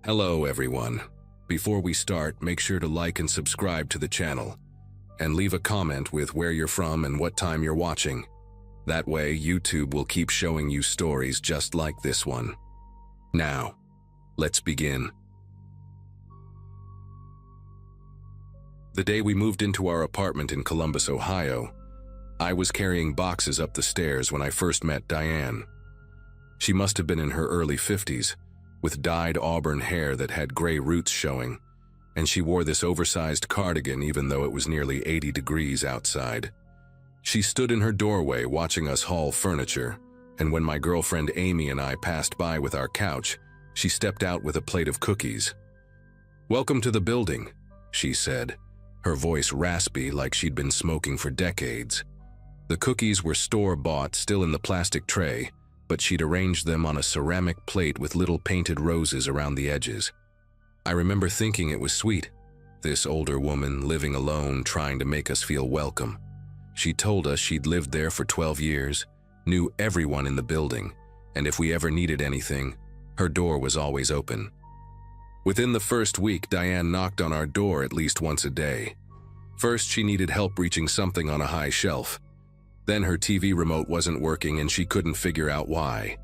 Hello everyone. Before we start, make sure to like and subscribe to the channel, and leave a comment with where you're from and what time you're watching. That way, YouTube will keep showing you stories just like this one. Now, let's begin. The day we moved into our apartment in Columbus, Ohio, I was carrying boxes up the stairs when I first met Diane. She must have been in her early 50s, with dyed auburn hair that had gray roots showing, and she wore this oversized cardigan even though it was nearly 80 degrees outside. She stood in her doorway watching us haul furniture, and when my girlfriend Amy and I passed by with our couch, she stepped out with a plate of cookies. "Welcome to the building," she said, her voice raspy like she'd been smoking for decades. The cookies were store-bought, still in the plastic tray, but she'd arranged them on a ceramic plate with little painted roses around the edges. I remember thinking it was sweet, this older woman living alone trying to make us feel welcome. She told us she'd lived there for 12 years, knew everyone in the building, and if we ever needed anything, her door was always open. Within the first week, Diane knocked on our door at least once a day. First, she needed help reaching something on a high shelf. Then her TV remote wasn't working and she couldn't figure out why.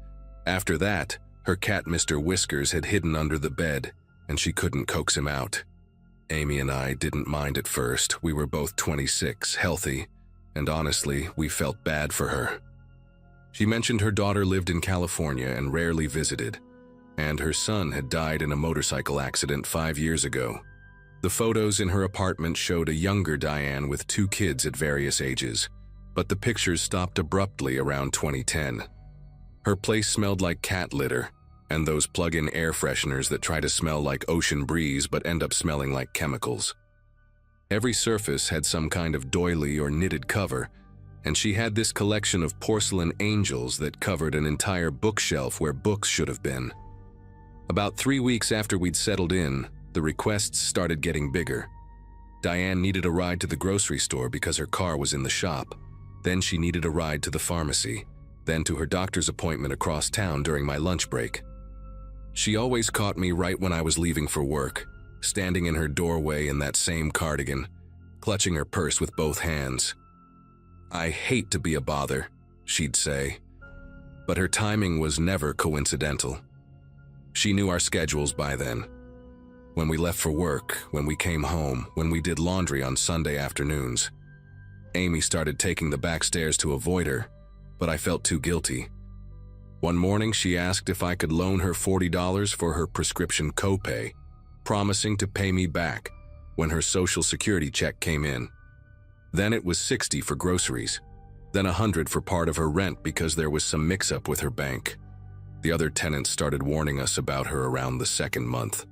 After that, her cat Mr. Whiskers had hidden under the bed and she couldn't coax him out. Amy and I didn't mind at first. We were both 26, healthy, and honestly, we felt bad for her. She mentioned her daughter lived in California and rarely visited, and her son had died in a motorcycle accident 5 years ago. The photos in her apartment showed a younger Diane with 2 kids at various ages, but the pictures stopped abruptly around 2010. Her place smelled like cat litter, and those plug-in air fresheners that try to smell like ocean breeze but end up smelling like chemicals. Every surface had some kind of doily or knitted cover, and she had this collection of porcelain angels that covered an entire bookshelf where books should have been. About 3 weeks after we'd settled in, the requests started getting bigger. Diane needed a ride to the grocery store because her car was in the shop. Then she needed a ride to the pharmacy, then to her doctor's appointment across town during my lunch break. She always caught me right when I was leaving for work, standing in her doorway in that same cardigan, clutching her purse with both hands. "I hate to be a bother," she'd say, but her timing was never coincidental. She knew our schedules by then. When we left for work, when we came home, when we did laundry on Sunday afternoons. Amy started taking the back stairs to avoid her, but I felt too guilty. One morning, she asked if I could loan her $40 for her prescription copay, promising to pay me back when her Social Security check came in. Then it was $60 for groceries, then $100 for part of her rent because there was some mix-up with her bank. The other tenants started warning us about her around the second month.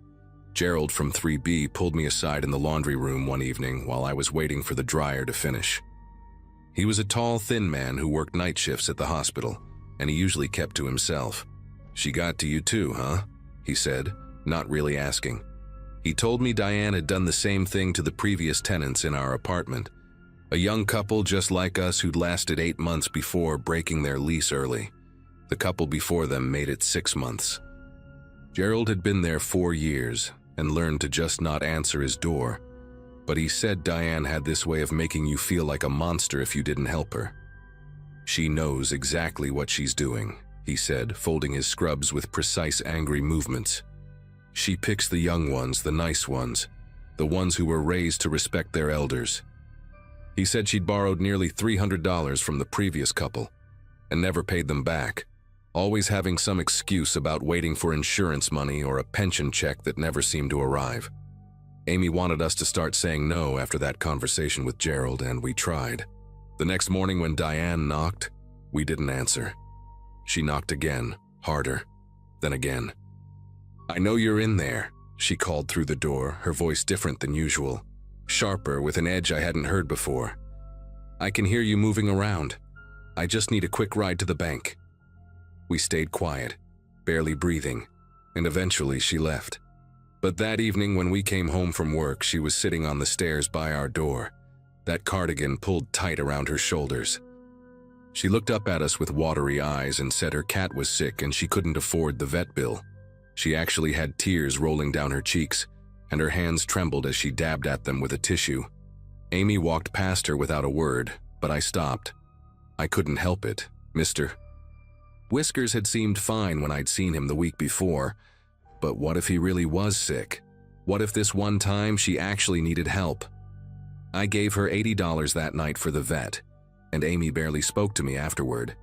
Gerald from 3B pulled me aside in the laundry room one evening while I was waiting for the dryer to finish. He was a tall, thin man who worked night shifts at the hospital, and he usually kept to himself. "She got to you too, huh?" he said, not really asking. He told me Diane had done the same thing to the previous tenants in our apartment, a young couple just like us who'd lasted 8 months before breaking their lease early. The couple before them made it 6 months. Gerald had been there 4 years and learned to just not answer his door, but he said Diane had this way of making you feel like a monster if you didn't help her. "She knows exactly what she's doing," he said, folding his scrubs with precise, angry movements. "She picks the young ones, the nice ones, the ones who were raised to respect their elders." He said she'd borrowed nearly $300 from the previous couple and never paid them back, always having some excuse about waiting for insurance money or a pension check that never seemed to arrive. Amy wanted us to start saying no after that conversation with Gerald, and we tried. The next morning when Diane knocked, we didn't answer. She knocked again, harder, then again. "I know you're in there," she called through the door, her voice different than usual, sharper with an edge I hadn't heard before. "I can hear you moving around. I just need a quick ride to the bank." We stayed quiet, barely breathing, and eventually she left. But that evening when we came home from work, she was sitting on the stairs by our door, that cardigan pulled tight around her shoulders. She looked up at us with watery eyes and said her cat was sick and she couldn't afford the vet bill. She actually had tears rolling down her cheeks, and her hands trembled as she dabbed at them with a tissue. Amy walked past her without a word, but I stopped. I couldn't help it, Mr. Whiskers had seemed fine when I'd seen him the week before, but what if he really was sick? What if this one time she actually needed help? I gave her $80 that night for the vet, and Amy barely spoke to me afterward.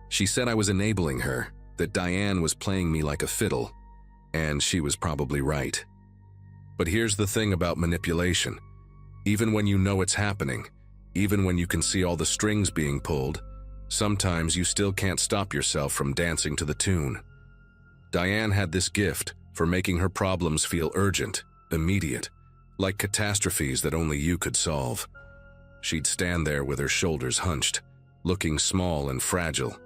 She said I was enabling her, that Diane was playing me like a fiddle, and she was probably right. But here's the thing about manipulation. Even when you know it's happening, even when you can see all the strings being pulled, sometimes you still can't stop yourself from dancing to the tune. Diane had this gift for making her problems feel urgent, immediate, like catastrophes that only you could solve. She'd stand there with her shoulders hunched, looking small and fragile,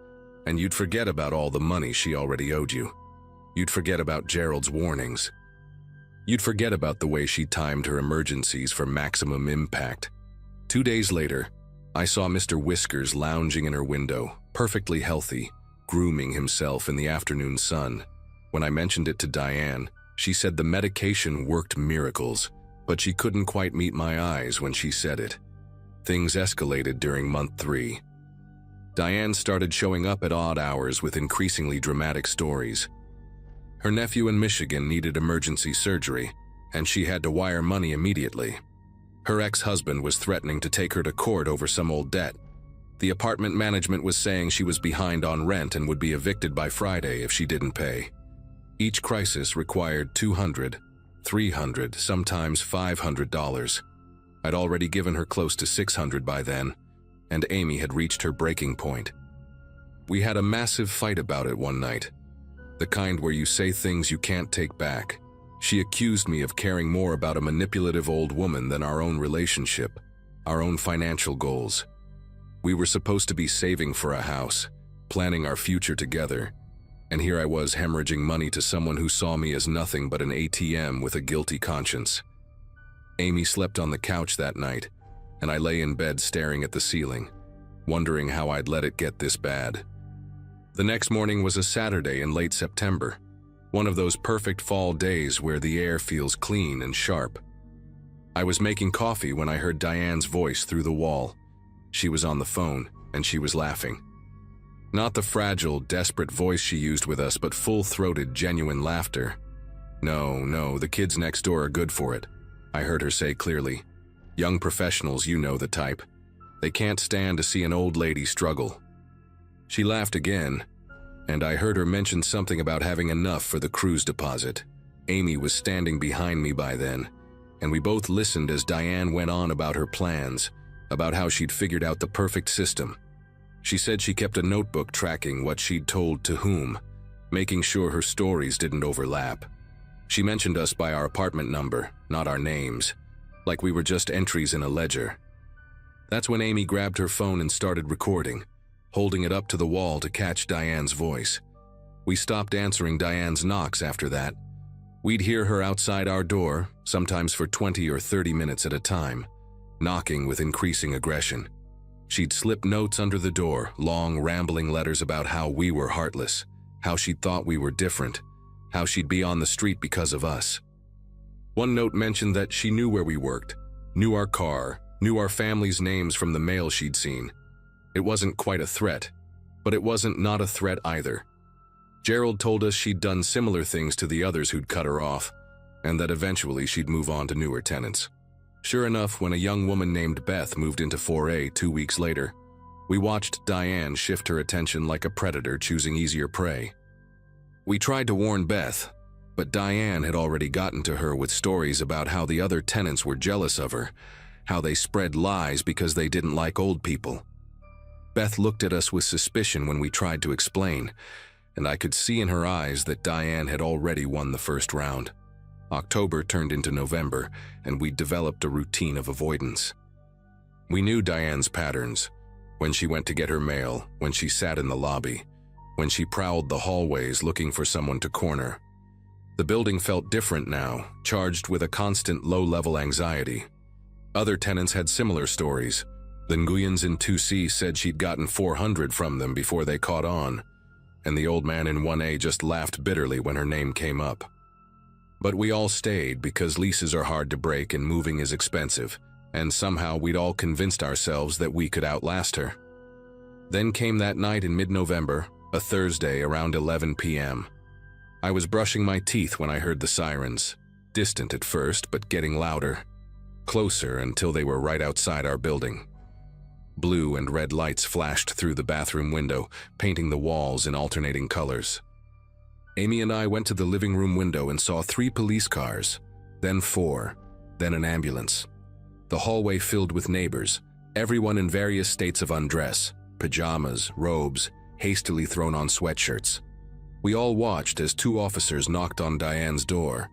and you'd forget about all the money she already owed you. You'd forget about Gerald's warnings. You'd forget about the way she timed her emergencies for maximum impact. 2 days later, I saw Mr. Whiskers lounging in her window, perfectly healthy, grooming himself in the afternoon sun. When I mentioned it to Diane, she said the medication worked miracles, but she couldn't quite meet my eyes when she said it. Things escalated during month 3. Diane started showing up at odd hours with increasingly dramatic stories. Her nephew in Michigan needed emergency surgery, and she had to wire money immediately. Her ex-husband was threatening to take her to court over some old debt. The apartment management was saying she was behind on rent and would be evicted by Friday if she didn't pay. Each crisis required $200, $300, sometimes $500. I'd already given her close to $600 by then, and Amy had reached her breaking point. We had a massive fight about it one night, the kind where you say things you can't take back. She accused me of caring more about a manipulative old woman than our own relationship, our own financial goals. We were supposed to be saving for a house, planning our future together, and here I was hemorrhaging money to someone who saw me as nothing but an ATM with a guilty conscience. Amy slept on the couch that night, and I lay in bed staring at the ceiling, wondering how I'd let it get this bad. The next morning was a Saturday in late September, one of those perfect fall days where the air feels clean and sharp. I was making coffee when I heard Diane's voice through the wall. She was on the phone, and she was laughing. Not the fragile, desperate voice she used with us, but full-throated, genuine laughter. No, the kids next door are good for it, I heard her say clearly. Young professionals, you know the type. They can't stand to see an old lady struggle. She laughed again, and I heard her mention something about having enough for the cruise deposit. Amy was standing behind me by then, and we both listened as Diane went on about her plans, about how she'd figured out the perfect system. She said she kept a notebook tracking what she'd told to whom, making sure her stories didn't overlap. She mentioned us by our apartment number, not our names, like we were just entries in a ledger. That's when Amy grabbed her phone and started recording, holding it up to the wall to catch Diane's voice. We stopped answering Diane's knocks after that. We'd hear her outside our door, sometimes for 20 or 30 minutes at a time, knocking with increasing aggression. She'd slip notes under the door, long, rambling letters about how we were heartless, how she thought we were different, how she'd be on the street because of us. One note mentioned that she knew where we worked, knew our car, knew our family's names from the mail she'd seen. It wasn't quite a threat, but it wasn't not a threat either. Gerald told us she'd done similar things to the others who'd cut her off, and that eventually she'd move on to newer tenants. Sure enough, when a young woman named Beth moved into 4A 2 weeks later, we watched Diane shift her attention like a predator choosing easier prey. We tried to warn Beth, but Diane had already gotten to her with stories about how the other tenants were jealous of her, how they spread lies because they didn't like old people. Beth looked at us with suspicion when we tried to explain, and I could see in her eyes that Diane had already won the first round. October turned into November, and we developed a routine of avoidance. We knew Diane's patterns, when she went to get her mail, when she sat in the lobby, when she prowled the hallways looking for someone to corner. The building felt different now, charged with a constant low-level anxiety. Other tenants had similar stories. The Nguyens in 2C said she'd gotten $400 from them before they caught on. and the old man in 1A just laughed bitterly when her name came up. But we all stayed because leases are hard to break and moving is expensive, and somehow we'd all convinced ourselves that we could outlast her. Then came that night in mid-November, a Thursday around 11 p.m. I was brushing my teeth when I heard the sirens, distant at first but getting louder, closer until they were right outside our building. Blue and red lights flashed through the bathroom window, painting the walls in alternating colors. Amy and I went to the living room window and saw 3 police cars, then 4, then an ambulance. The hallway filled with neighbors, everyone in various states of undress, pajamas, robes, hastily thrown on sweatshirts. We all watched as 2 officers knocked on Diane's door,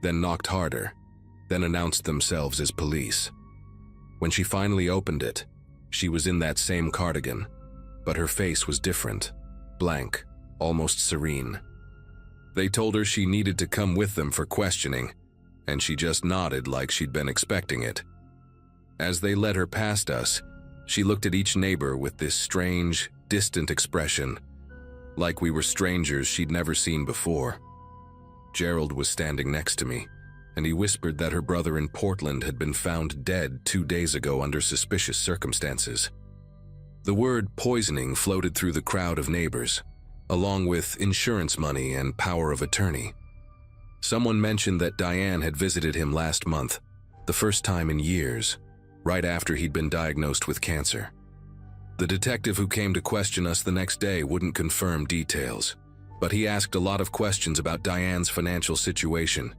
then knocked harder, then announced themselves as police. When she finally opened it, she was in that same cardigan, but her face was different, blank, almost serene. They told her she needed to come with them for questioning, and she just nodded like she'd been expecting it. As they led her past us, she looked at each neighbor with this strange, distant expression, like we were strangers she'd never seen before. Gerald was standing next to me, and he whispered that her brother in Portland had been found dead 2 days ago under suspicious circumstances. The word poisoning floated through the crowd of neighbors, along with insurance money and power of attorney. Someone mentioned that Diane had visited him last month, the first time in years, right after he'd been diagnosed with cancer. The detective who came to question us the next day wouldn't confirm details, but he asked a lot of questions about Diane's financial situation,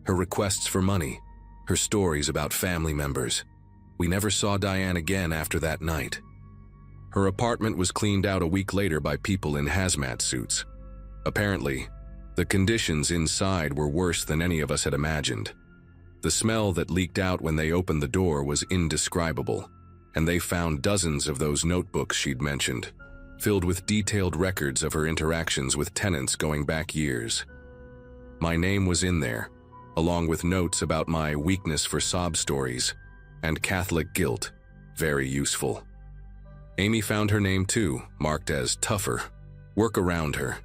her requests for money, her stories about family members. We never saw Diane again after that night. Her apartment was cleaned out a week later by people in hazmat suits. Apparently, the conditions inside were worse than any of us had imagined. The smell that leaked out when they opened the door was indescribable, and they found dozens of those notebooks she'd mentioned, filled with detailed records of her interactions with tenants going back years. My name was in there, along with notes about my weakness for sob stories and Catholic guilt, very useful. Amy found her name too, marked as tougher. Work around her.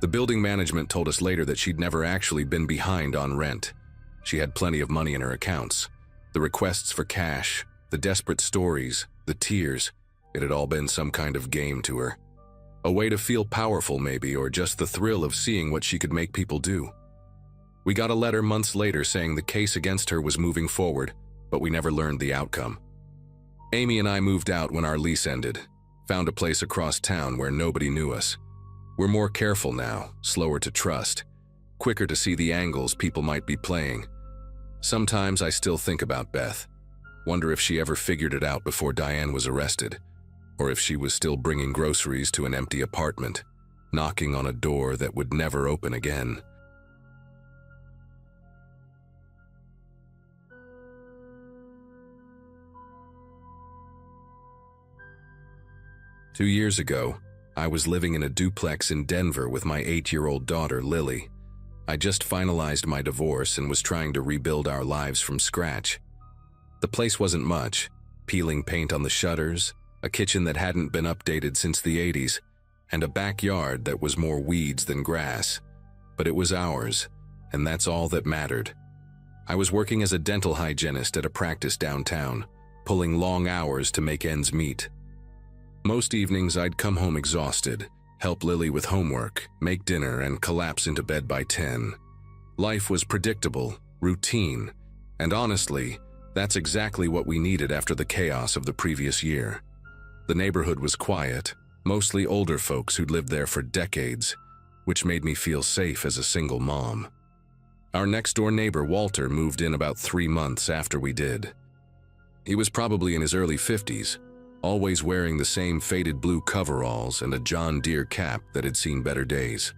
The building management told us later that she'd never actually been behind on rent. She had plenty of money in her accounts. The requests for cash, the desperate stories, the tears, it had all been some kind of game to her. A way to feel powerful maybe, or just the thrill of seeing what she could make people do. We got a letter months later saying the case against her was moving forward, but we never learned the outcome. Amy and I moved out when our lease ended, found a place across town where nobody knew us. We're more careful now, slower to trust, quicker to see the angles people might be playing. Sometimes I still think about Beth, wonder if she ever figured it out before Diane was arrested, or if she was still bringing groceries to an empty apartment, knocking on a door that would never open again. Two years ago, I was living in a duplex in Denver with my 8-year-old daughter, Lily. I just finalized my divorce and was trying to rebuild our lives from scratch. The place wasn't much, peeling paint on the shutters, a kitchen that hadn't been updated since the 80s, and a backyard that was more weeds than grass. But it was ours, and that's all that mattered. I was working as a dental hygienist at a practice downtown, pulling long hours to make ends meet. Most evenings I'd come home exhausted, help Lily with homework, make dinner, and collapse into bed by 10. Life was predictable, routine, and honestly, that's exactly what we needed after the chaos of the previous year. The neighborhood was quiet, mostly older folks who'd lived there for decades, which made me feel safe as a single mom. Our next-door neighbor, Walter, moved in about 3 months after we did. He was probably in his early 50s, always wearing the same faded blue coveralls and a John Deere cap that had seen better days.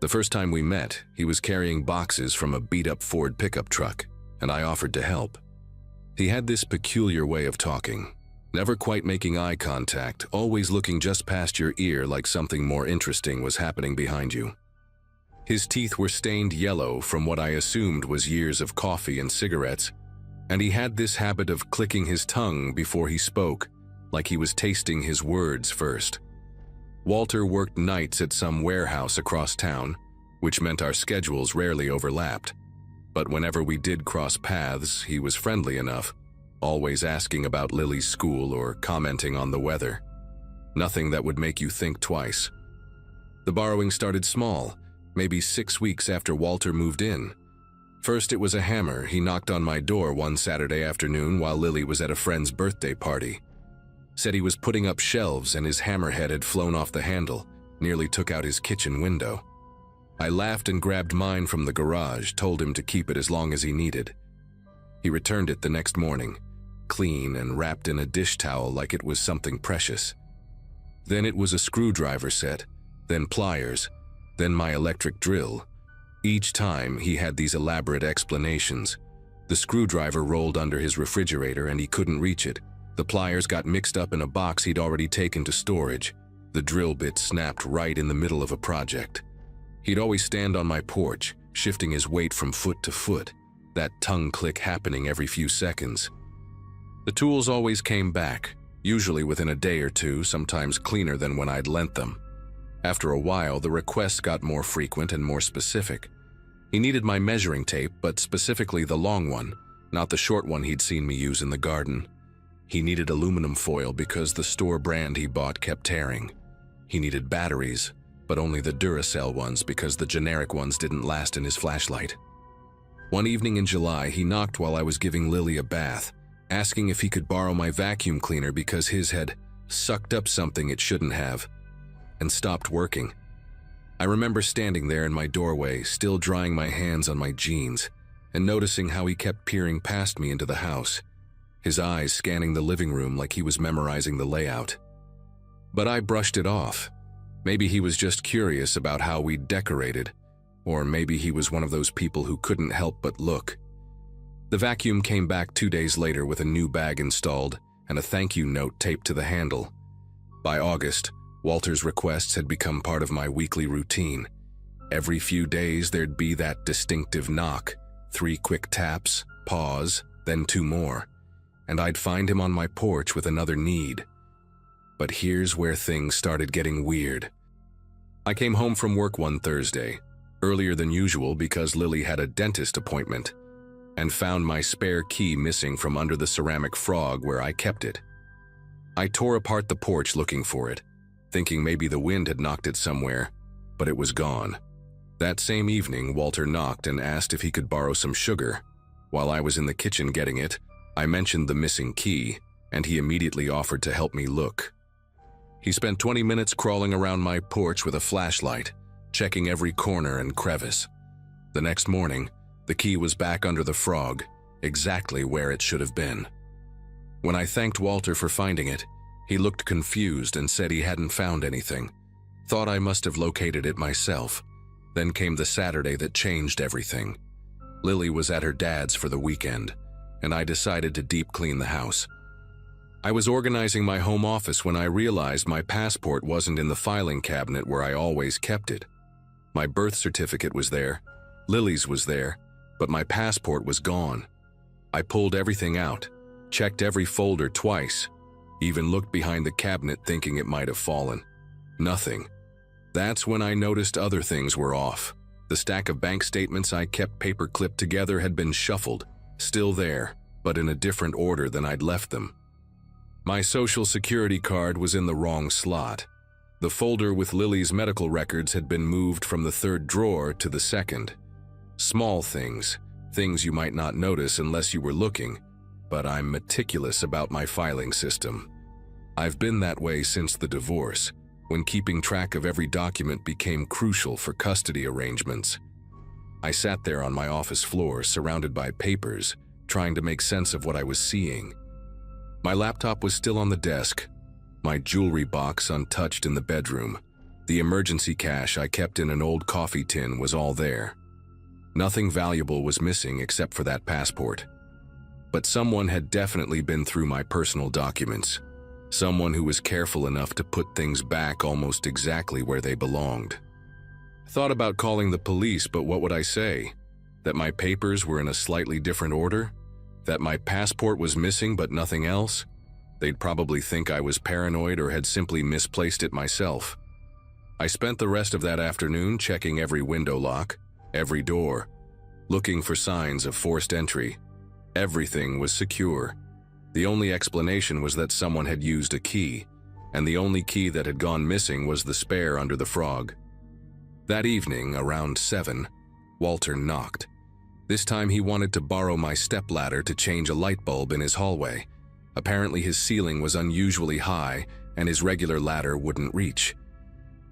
The first time we met, he was carrying boxes from a beat-up Ford pickup truck, and I offered to help. He had this peculiar way of talking, never quite making eye contact, always looking just past your ear like something more interesting was happening behind you. His teeth were stained yellow from what I assumed was years of coffee and cigarettes, and he had this habit of clicking his tongue before he spoke, like he was tasting his words first. Walter worked nights at some warehouse across town, which meant our schedules rarely overlapped. But whenever we did cross paths, he was friendly enough, always asking about Lily's school or commenting on the weather. Nothing that would make you think twice. The borrowing started small, maybe 6 weeks after Walter moved in. First, it was a hammer. He knocked on my door one Saturday afternoon while Lily was at a friend's birthday party. Said he was putting up shelves and his hammerhead had flown off the handle, nearly took out his kitchen window. I laughed and grabbed mine from the garage, told him to keep it as long as he needed. He returned it the next morning, clean and wrapped in a dish towel like it was something precious. Then it was a screwdriver set, then pliers, then my electric drill. Each time he had these elaborate explanations. The screwdriver rolled under his refrigerator and he couldn't reach it. The pliers got mixed up in a box he'd already taken to storage. The drill bit snapped right in the middle of a project. He'd always stand on my porch, shifting his weight from foot to foot, that tongue click happening every few seconds. The tools always came back, usually within a day or two, sometimes cleaner than when I'd lent them. After a while, the requests got more frequent and more specific. He needed my measuring tape, but specifically the long one, not the short one he'd seen me use in the garden. He needed aluminum foil because the store brand he bought kept tearing. He needed batteries, but only the Duracell ones because the generic ones didn't last in his flashlight. One evening in July, he knocked while I was giving Lily a bath, asking if he could borrow my vacuum cleaner because his had sucked up something it shouldn't have and stopped working. I remember standing there in my doorway, still drying my hands on my jeans, and noticing how he kept peering past me into the house, his eyes scanning the living room like he was memorizing the layout. But I brushed it off. Maybe he was just curious about how we'd decorated, or maybe he was one of those people who couldn't help but look. The vacuum came back 2 days later with a new bag installed and a thank you note taped to the handle. By August, Walter's requests had become part of my weekly routine. Every few days there'd be that distinctive knock, 3 quick taps, pause, then 2 more, and I'd find him on my porch with another need. But here's where things started getting weird. I came home from work one Thursday, earlier than usual because Lily had a dentist appointment, and found my spare key missing from under the ceramic frog where I kept it. I tore apart the porch looking for it, thinking maybe the wind had knocked it somewhere, but it was gone. That same evening, Walter knocked and asked if he could borrow some sugar. While I was in the kitchen getting it, I mentioned the missing key, and he immediately offered to help me look. He spent 20 minutes crawling around my porch with a flashlight, checking every corner and crevice. The next morning, the key was back under the frog, exactly where it should have been. When I thanked Walter for finding it, he looked confused and said he hadn't found anything. Thought I must have located it myself. Then came the Saturday that changed everything. Lily was at her dad's for the weekend, and I decided to deep clean the house. I was organizing my home office when I realized my passport wasn't in the filing cabinet where I always kept it. My birth certificate was there, Lily's was there, but my passport was gone. I pulled everything out, checked every folder twice, even looked behind the cabinet thinking it might have fallen. Nothing. That's when I noticed other things were off. The stack of bank statements I kept paper-clipped together had been shuffled, still there, but in a different order than I'd left them. My social security card was in the wrong slot. The folder with Lily's medical records had been moved from the 3rd drawer to the 2nd. Small things, things you might not notice unless you were looking, but I'm meticulous about my filing system. I've been that way since the divorce, when keeping track of every document became crucial for custody arrangements. I sat there on my office floor, surrounded by papers, trying to make sense of what I was seeing. My laptop was still on the desk, my jewelry box untouched in the bedroom. The emergency cash I kept in an old coffee tin was all there. Nothing valuable was missing except for that passport. But someone had definitely been through my personal documents. Someone who was careful enough to put things back almost exactly where they belonged. I thought about calling the police, but what would I say? That my papers were in a slightly different order? That my passport was missing but nothing else? They'd probably think I was paranoid or had simply misplaced it myself. I spent the rest of that afternoon checking every window lock, every door, looking for signs of forced entry. Everything was secure. The only explanation was that someone had used a key, and the only key that had gone missing was the spare under the frog. That evening, around 7, Walter knocked. This time he wanted to borrow my stepladder to change a light bulb in his hallway. Apparently his ceiling was unusually high, and his regular ladder wouldn't reach.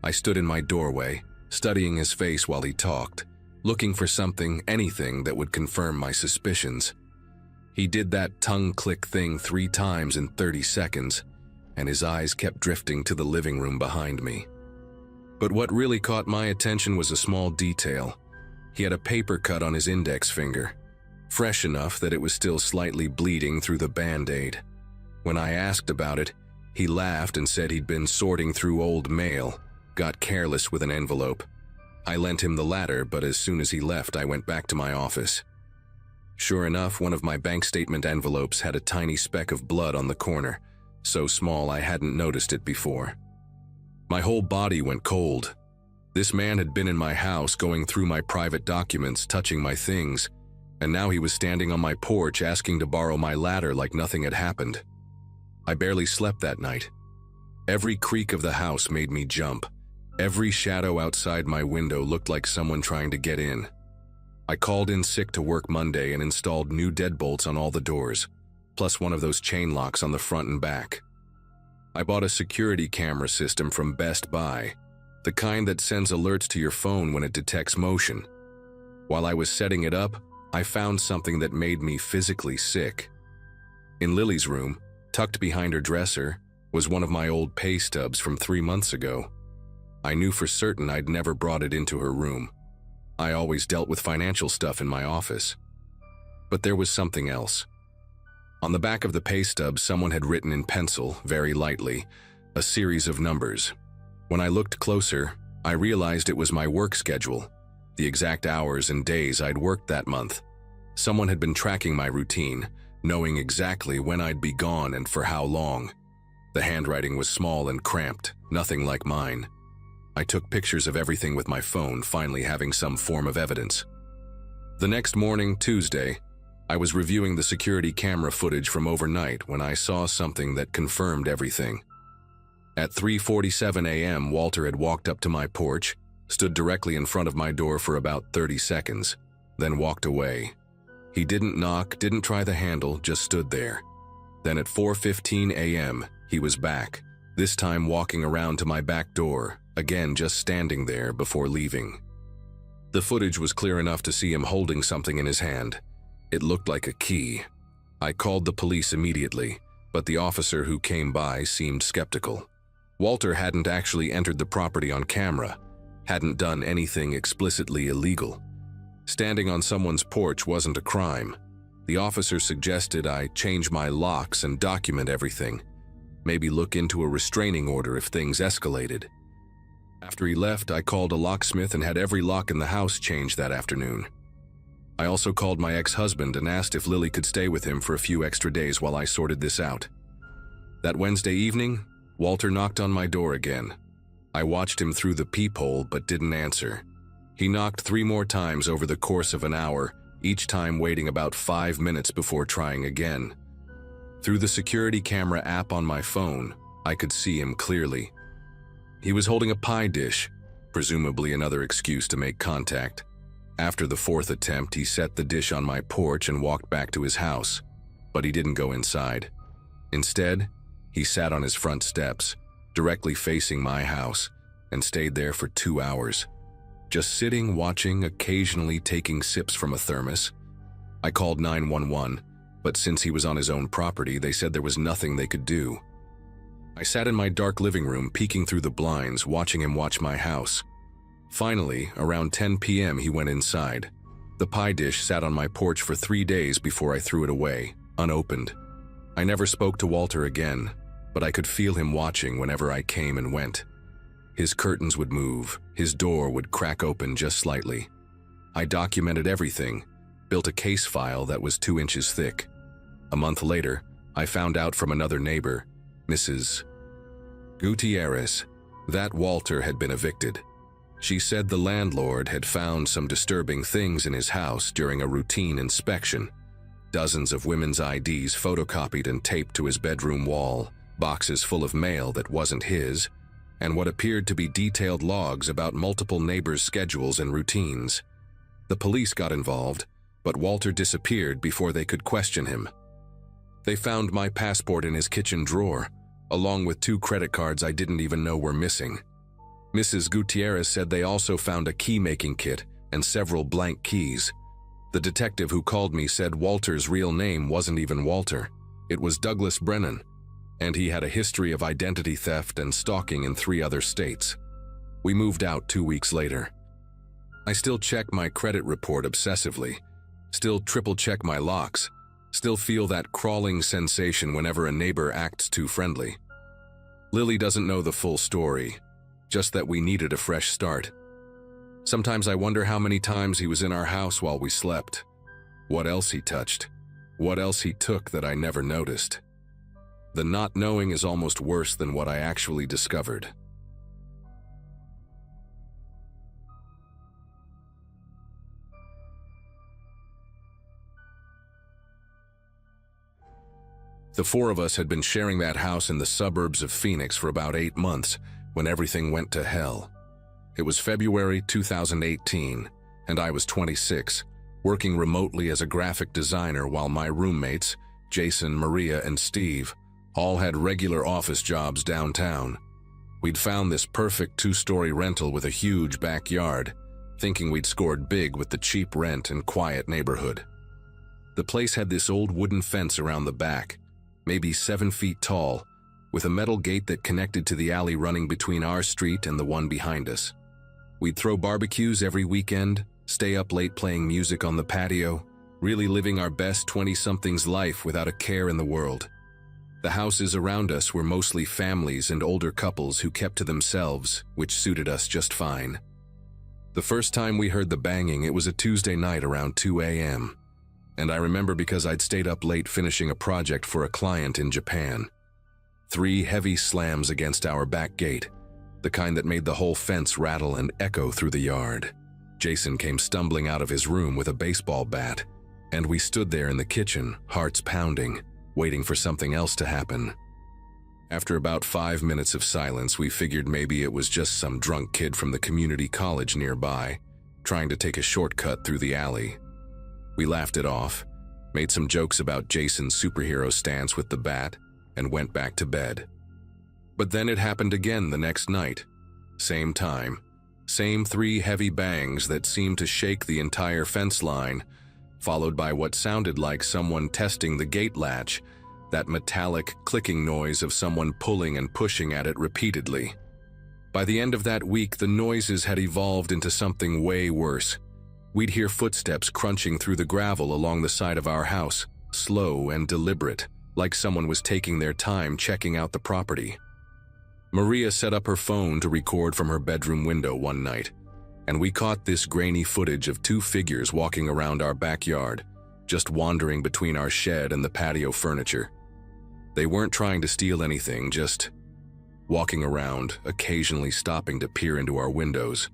I stood in my doorway, studying his face while he talked, looking for something, anything that would confirm my suspicions. He did that tongue-click thing 3 times in 30 seconds, and his eyes kept drifting to the living room behind me. But what really caught my attention was a small detail. He had a paper cut on his index finger, fresh enough that it was still slightly bleeding through the Band-Aid. When I asked about it, he laughed and said he'd been sorting through old mail, got careless with an envelope. I lent him the ladder, but as soon as he left, I went back to my office. Sure enough, one of my bank statement envelopes had a tiny speck of blood on the corner, so small I hadn't noticed it before. My whole body went cold. This man had been in my house, going through my private documents, touching my things, and now he was standing on my porch asking to borrow my ladder like nothing had happened. I barely slept that night. Every creak of the house made me jump. Every shadow outside my window looked like someone trying to get in. I called in sick to work Monday and installed new deadbolts on all the doors, plus one of those chain locks on the front and back. I bought a security camera system from Best Buy, the kind that sends alerts to your phone when it detects motion. While I was setting it up, I found something that made me physically sick. In Lily's room, tucked behind her dresser, was one of my old pay stubs from 3 months ago. I knew for certain I'd never brought it into her room. I always dealt with financial stuff in my office. But there was something else. On the back of the pay stub, someone had written in pencil, very lightly, a series of numbers. When I looked closer, I realized it was my work schedule, the exact hours and days I'd worked that month. Someone had been tracking my routine, knowing exactly when I'd be gone and for how long. The handwriting was small and cramped, nothing like mine. I took pictures of everything with my phone, finally having some form of evidence. The next morning, Tuesday, I was reviewing the security camera footage from overnight when I saw something that confirmed everything. At 3:47 a.m., Walter had walked up to my porch, stood directly in front of my door for about 30 seconds, then walked away. He didn't knock, didn't try the handle, just stood there. Then at 4:15 a.m., he was back, this time walking around to my back door, again just standing there before leaving. The footage was clear enough to see him holding something in his hand. It looked like a key. I called the police immediately, but the officer who came by seemed skeptical. Walter hadn't actually entered the property on camera, hadn't done anything explicitly illegal. Standing on someone's porch wasn't a crime. The officer suggested I change my locks and document everything, maybe look into a restraining order if things escalated. After he left, I called a locksmith and had every lock in the house changed that afternoon. I also called my ex-husband and asked if Lily could stay with him for a few extra days while I sorted this out. That Wednesday evening, Walter knocked on my door again. I watched him through the peephole but didn't answer. He knocked 3 more times over the course of an hour, each time waiting about 5 minutes before trying again. Through the security camera app on my phone, I could see him clearly. He was holding a pie dish, presumably another excuse to make contact. After the 4th attempt, he set the dish on my porch and walked back to his house, but he didn't go inside. Instead, he sat on his front steps, directly facing my house, and stayed there for 2 hours. Just sitting, watching, occasionally taking sips from a thermos. I called 911, but since he was on his own property, they said there was nothing they could do. I sat in my dark living room, peeking through the blinds, watching him watch my house. Finally, around 10 p.m., he went inside. The pie dish sat on my porch for 3 days before I threw it away, unopened. I never spoke to Walter again, but I could feel him watching whenever I came and went. His curtains would move, his door would crack open just slightly. I documented everything, built a case file that was 2 inches thick. A month later, I found out from another neighbor, Mrs. Gutierrez, That Walter had been evicted. She said the landlord had found some disturbing things in his house during a routine inspection. Dozens of women's IDs photocopied and taped to his bedroom wall, boxes full of mail that wasn't his, and what appeared to be detailed logs about multiple neighbors' schedules and routines. The police got involved, but Walter disappeared before they could question him. They found my passport in his kitchen drawer, along with 2 credit cards I didn't even know were missing. Mrs. Gutierrez said they also found a key-making kit and several blank keys. The detective who called me said Walter's real name wasn't even Walter. It was Douglas Brennan, and he had a history of identity theft and stalking in 3 other states. We moved out 2 weeks later. I still check my credit report obsessively, still triple-check my locks, still feel that crawling sensation whenever a neighbor acts too friendly. Lily doesn't know the full story, just that we needed a fresh start. Sometimes I wonder how many times he was in our house while we slept. What else he touched? What else he took that I never noticed? The not knowing is almost worse than what I actually discovered. The 4 of us had been sharing that house in the suburbs of Phoenix for about 8 months when everything went to hell. It was February 2018, and I was 26, working remotely as a graphic designer while my roommates, Jason, Maria, and Steve, all had regular office jobs downtown. We'd found this perfect 2-story rental with a huge backyard, thinking we'd scored big with the cheap rent and quiet neighborhood. The place had this old wooden fence around the back, maybe 7 feet tall, with a metal gate that connected to the alley running between our street and the one behind us. We'd throw barbecues every weekend, stay up late playing music on the patio, really living our best 20-something's life without a care in the world. The houses around us were mostly families and older couples who kept to themselves, which suited us just fine. The first time we heard the banging, it was a Tuesday night around 2 a.m. And I remember because I'd stayed up late finishing a project for a client in Japan. 3 heavy slams against our back gate, the kind that made the whole fence rattle and echo through the yard. Jason came stumbling out of his room with a baseball bat, and we stood there in the kitchen, hearts pounding, waiting for something else to happen. After about 5 minutes of silence, we figured maybe it was just some drunk kid from the community college nearby, trying to take a shortcut through the alley. We laughed it off, made some jokes about Jason's superhero stance with the bat, and went back to bed. But then it happened again the next night. Same time, same 3 heavy bangs that seemed to shake the entire fence line, followed by what sounded like someone testing the gate latch, that metallic clicking noise of someone pulling and pushing at it repeatedly. By the end of that week, the noises had evolved into something way worse. We'd hear footsteps crunching through the gravel along the side of our house, slow and deliberate, like someone was taking their time checking out the property. Maria set up her phone to record from her bedroom window one night, and we caught this grainy footage of 2 figures walking around our backyard, just wandering between our shed and the patio furniture. They weren't trying to steal anything, just walking around, occasionally stopping to peer into our windows.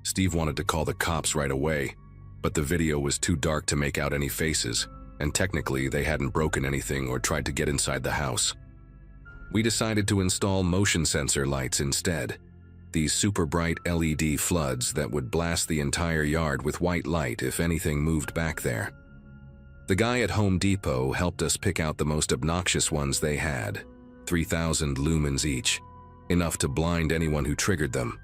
Steve wanted to call the cops right away, but the video was too dark to make out any faces, and technically they hadn't broken anything or tried to get inside the house. We decided to install motion sensor lights instead, these super bright LED floods that would blast the entire yard with white light if anything moved back there. The guy at Home Depot helped us pick out the most obnoxious ones they had, 3,000 lumens each, enough to blind anyone who triggered them.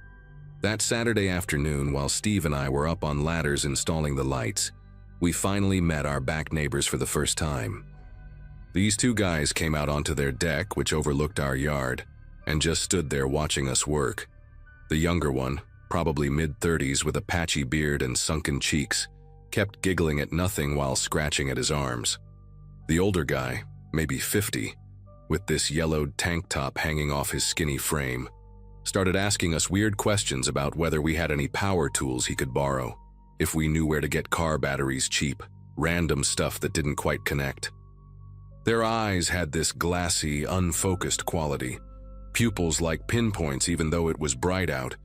That Saturday afternoon, while Steve and I were up on ladders installing the lights, we finally met our back neighbors for the first time. These 2 guys came out onto their deck, which overlooked our yard, and just stood there watching us work. The younger one, probably mid-30s with a patchy beard and sunken cheeks, kept giggling at nothing while scratching at his arms. The older guy, maybe 50, with this yellowed tank top hanging off his skinny frame, started asking us weird questions about whether we had any power tools he could borrow, if we knew where to get car batteries cheap, random stuff that didn't quite connect. Their eyes had this glassy, unfocused quality, pupils like pinpoints even though it was bright out,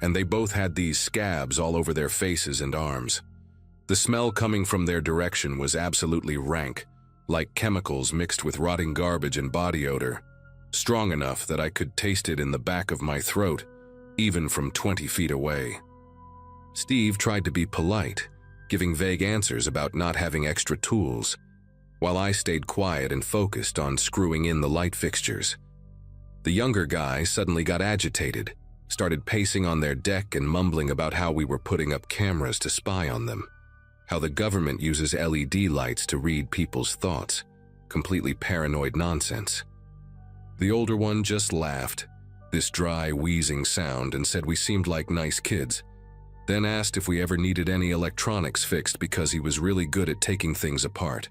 and they both had these scabs all over their faces and arms. The smell coming from their direction was absolutely rank, like chemicals mixed with rotting garbage and body odor, strong enough that I could taste it in the back of my throat, even from 20 feet away. Steve tried to be polite, giving vague answers about not having extra tools, while I stayed quiet and focused on screwing in the light fixtures. The younger guy suddenly got agitated, started pacing on their deck and mumbling about how we were putting up cameras to spy on them, how the government uses LED lights to read people's thoughts, completely paranoid nonsense. The older one just laughed, this dry, wheezing sound, and said we seemed like nice kids, then asked if we ever needed any electronics fixed because he was really good at taking things apart.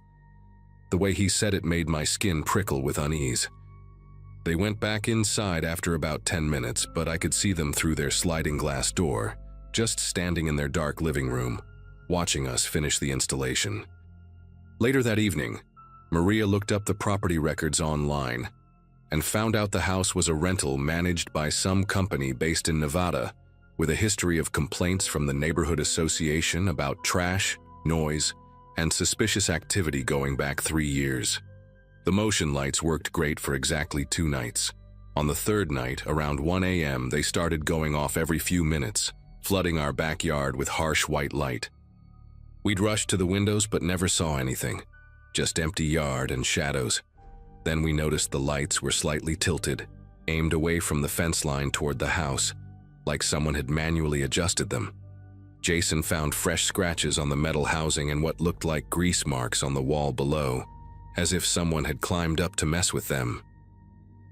The way he said it made my skin prickle with unease. They went back inside after about 10 minutes, but I could see them through their sliding glass door, just standing in their dark living room, watching us finish the installation. Later that evening, Maria looked up the property records online and found out the house was a rental managed by some company based in Nevada, with a history of complaints from the neighborhood association about trash, noise, and suspicious activity going back 3 years. The motion lights worked great for exactly 2 nights. On the 3rd night, around 1 a.m., they started going off every few minutes, flooding our backyard with harsh white light. We'd rushed to the windows but never saw anything, just empty yard and shadows. Then we noticed the lights were slightly tilted, aimed away from the fence line toward the house, like someone had manually adjusted them. Jason found fresh scratches on the metal housing and what looked like grease marks on the wall below, as if someone had climbed up to mess with them.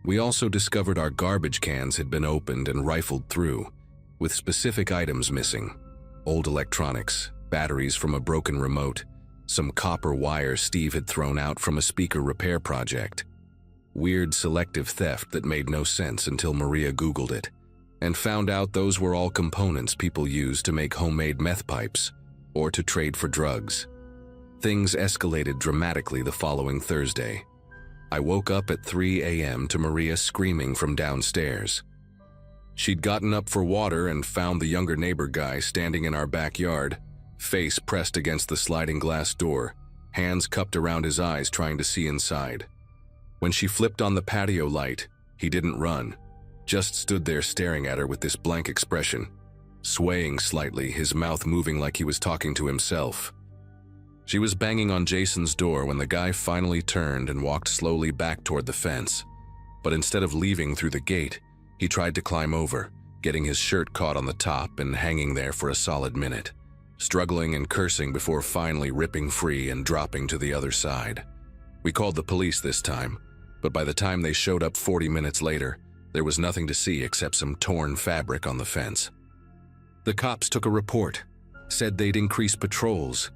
We also discovered our garbage cans had been opened and rifled through, with specific items missing: old electronics, batteries from a broken remote, some copper wire Steve had thrown out from a speaker repair project. Weird selective theft that made no sense until Maria Googled it, and found out those were all components people use to make homemade meth pipes or to trade for drugs. Things escalated dramatically the following Thursday. I woke up at 3 a.m. to Maria screaming from downstairs. She'd gotten up for water and found the younger neighbor guy standing in our backyard, face pressed against the sliding glass door, hands cupped around his eyes trying to see inside. When she flipped on the patio light, he didn't run, just stood there staring at her with this blank expression, swaying slightly, his mouth moving like he was talking to himself. She was banging on Jason's door when the guy finally turned and walked slowly back toward the fence. But instead of leaving through the gate, he tried to climb over, getting his shirt caught on the top and hanging there for a solid minute, struggling and cursing before finally ripping free and dropping to the other side. We called the police this time, but by the time they showed up 40 minutes later, there was nothing to see except some torn fabric on the fence. The cops took a report, said they'd increase patrols,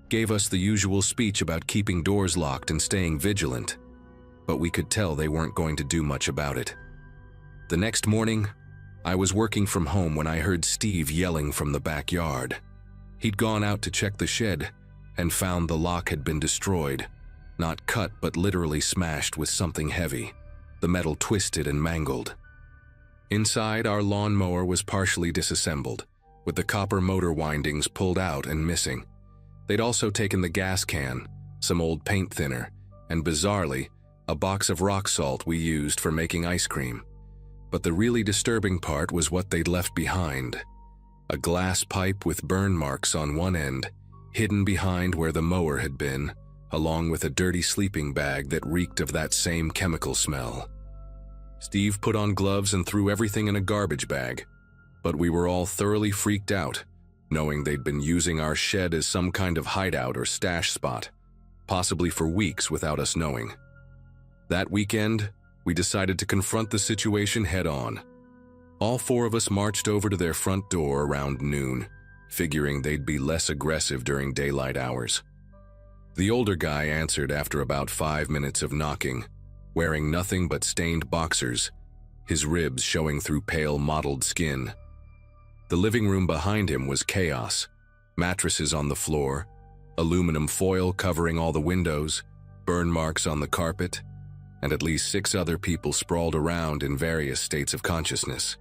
gave us the usual speech about keeping doors locked and staying vigilant, but we could tell they weren't going to do much about it. The next morning, I was working from home when I heard Steve yelling from the backyard. He'd gone out to check the shed and found the lock had been destroyed, not cut but literally smashed with something heavy, the metal twisted and mangled. Inside, our lawnmower was partially disassembled, with the copper motor windings pulled out and missing. They'd also taken the gas can, some old paint thinner, and bizarrely, a box of rock salt we used for making ice cream. But the really disturbing part was what they'd left behind. A glass pipe with burn marks on one end, hidden behind where the mower had been, along with a dirty sleeping bag that reeked of that same chemical smell. Steve put on gloves and threw everything in a garbage bag, but we were all thoroughly freaked out, knowing they'd been using our shed as some kind of hideout or stash spot, possibly for weeks without us knowing. That weekend, we decided to confront the situation head-on. All 4 of us marched over to their front door around noon, figuring they'd be less aggressive during daylight hours. The older guy answered after about 5 minutes of knocking, wearing nothing but stained boxers, his ribs showing through pale mottled skin. The living room behind him was chaos, mattresses on the floor, aluminum foil covering all the windows, burn marks on the carpet. and at least 6 other people sprawled around in various states of consciousness.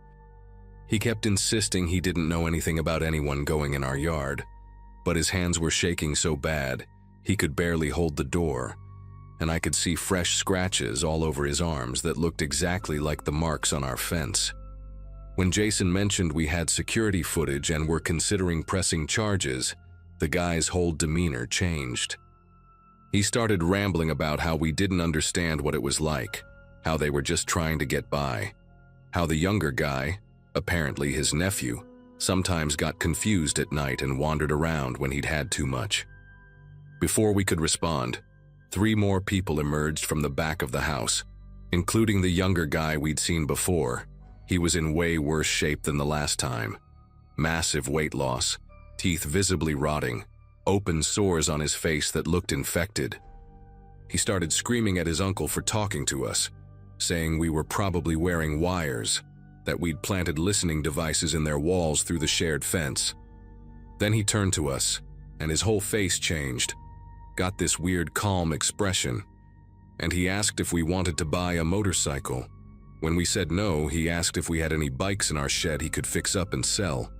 He kept insisting he didn't know anything about anyone going in our yard, but his hands were shaking so bad he could barely hold the door, and I could see fresh scratches all over his arms that looked exactly like the marks on our fence. When Jason mentioned we had security footage and were considering pressing charges, the guy's whole demeanor changed. He started rambling about how we didn't understand what it was like, how they were just trying to get by, how the younger guy, apparently his nephew, sometimes got confused at night and wandered around when he'd had too much. Before we could respond, 3 more people emerged from the back of the house, including the younger guy we'd seen before. He was in way worse shape than the last time. Massive weight loss, teeth visibly rotting, open sores on his face that looked infected. He started screaming at his uncle for talking to us, saying we were probably wearing wires, that we'd planted listening devices in their walls through the shared fence. Then he turned to us, and his whole face changed, got this weird calm expression, and he asked if we wanted to buy a motorcycle. When we said no, he asked if we had any bikes in our shed he could fix up and sell,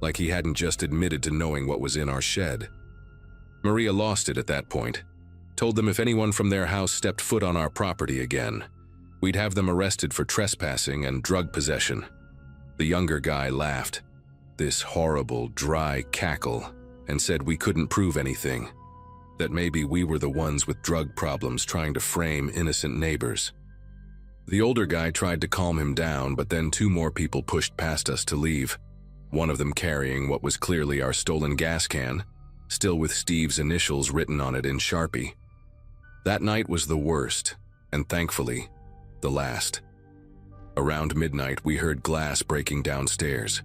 like he hadn't just admitted to knowing what was in our shed. Maria lost it at that point, told them if anyone from their house stepped foot on our property again, we'd have them arrested for trespassing and drug possession. The younger guy laughed, this horrible, dry cackle, and said we couldn't prove anything, that maybe we were the ones with drug problems trying to frame innocent neighbors. The older guy tried to calm him down, but then 2 more people pushed past us to leave, one of them carrying what was clearly our stolen gas can, still with Steve's initials written on it in Sharpie. That night was the worst, and thankfully, the last. Around midnight, we heard glass breaking downstairs.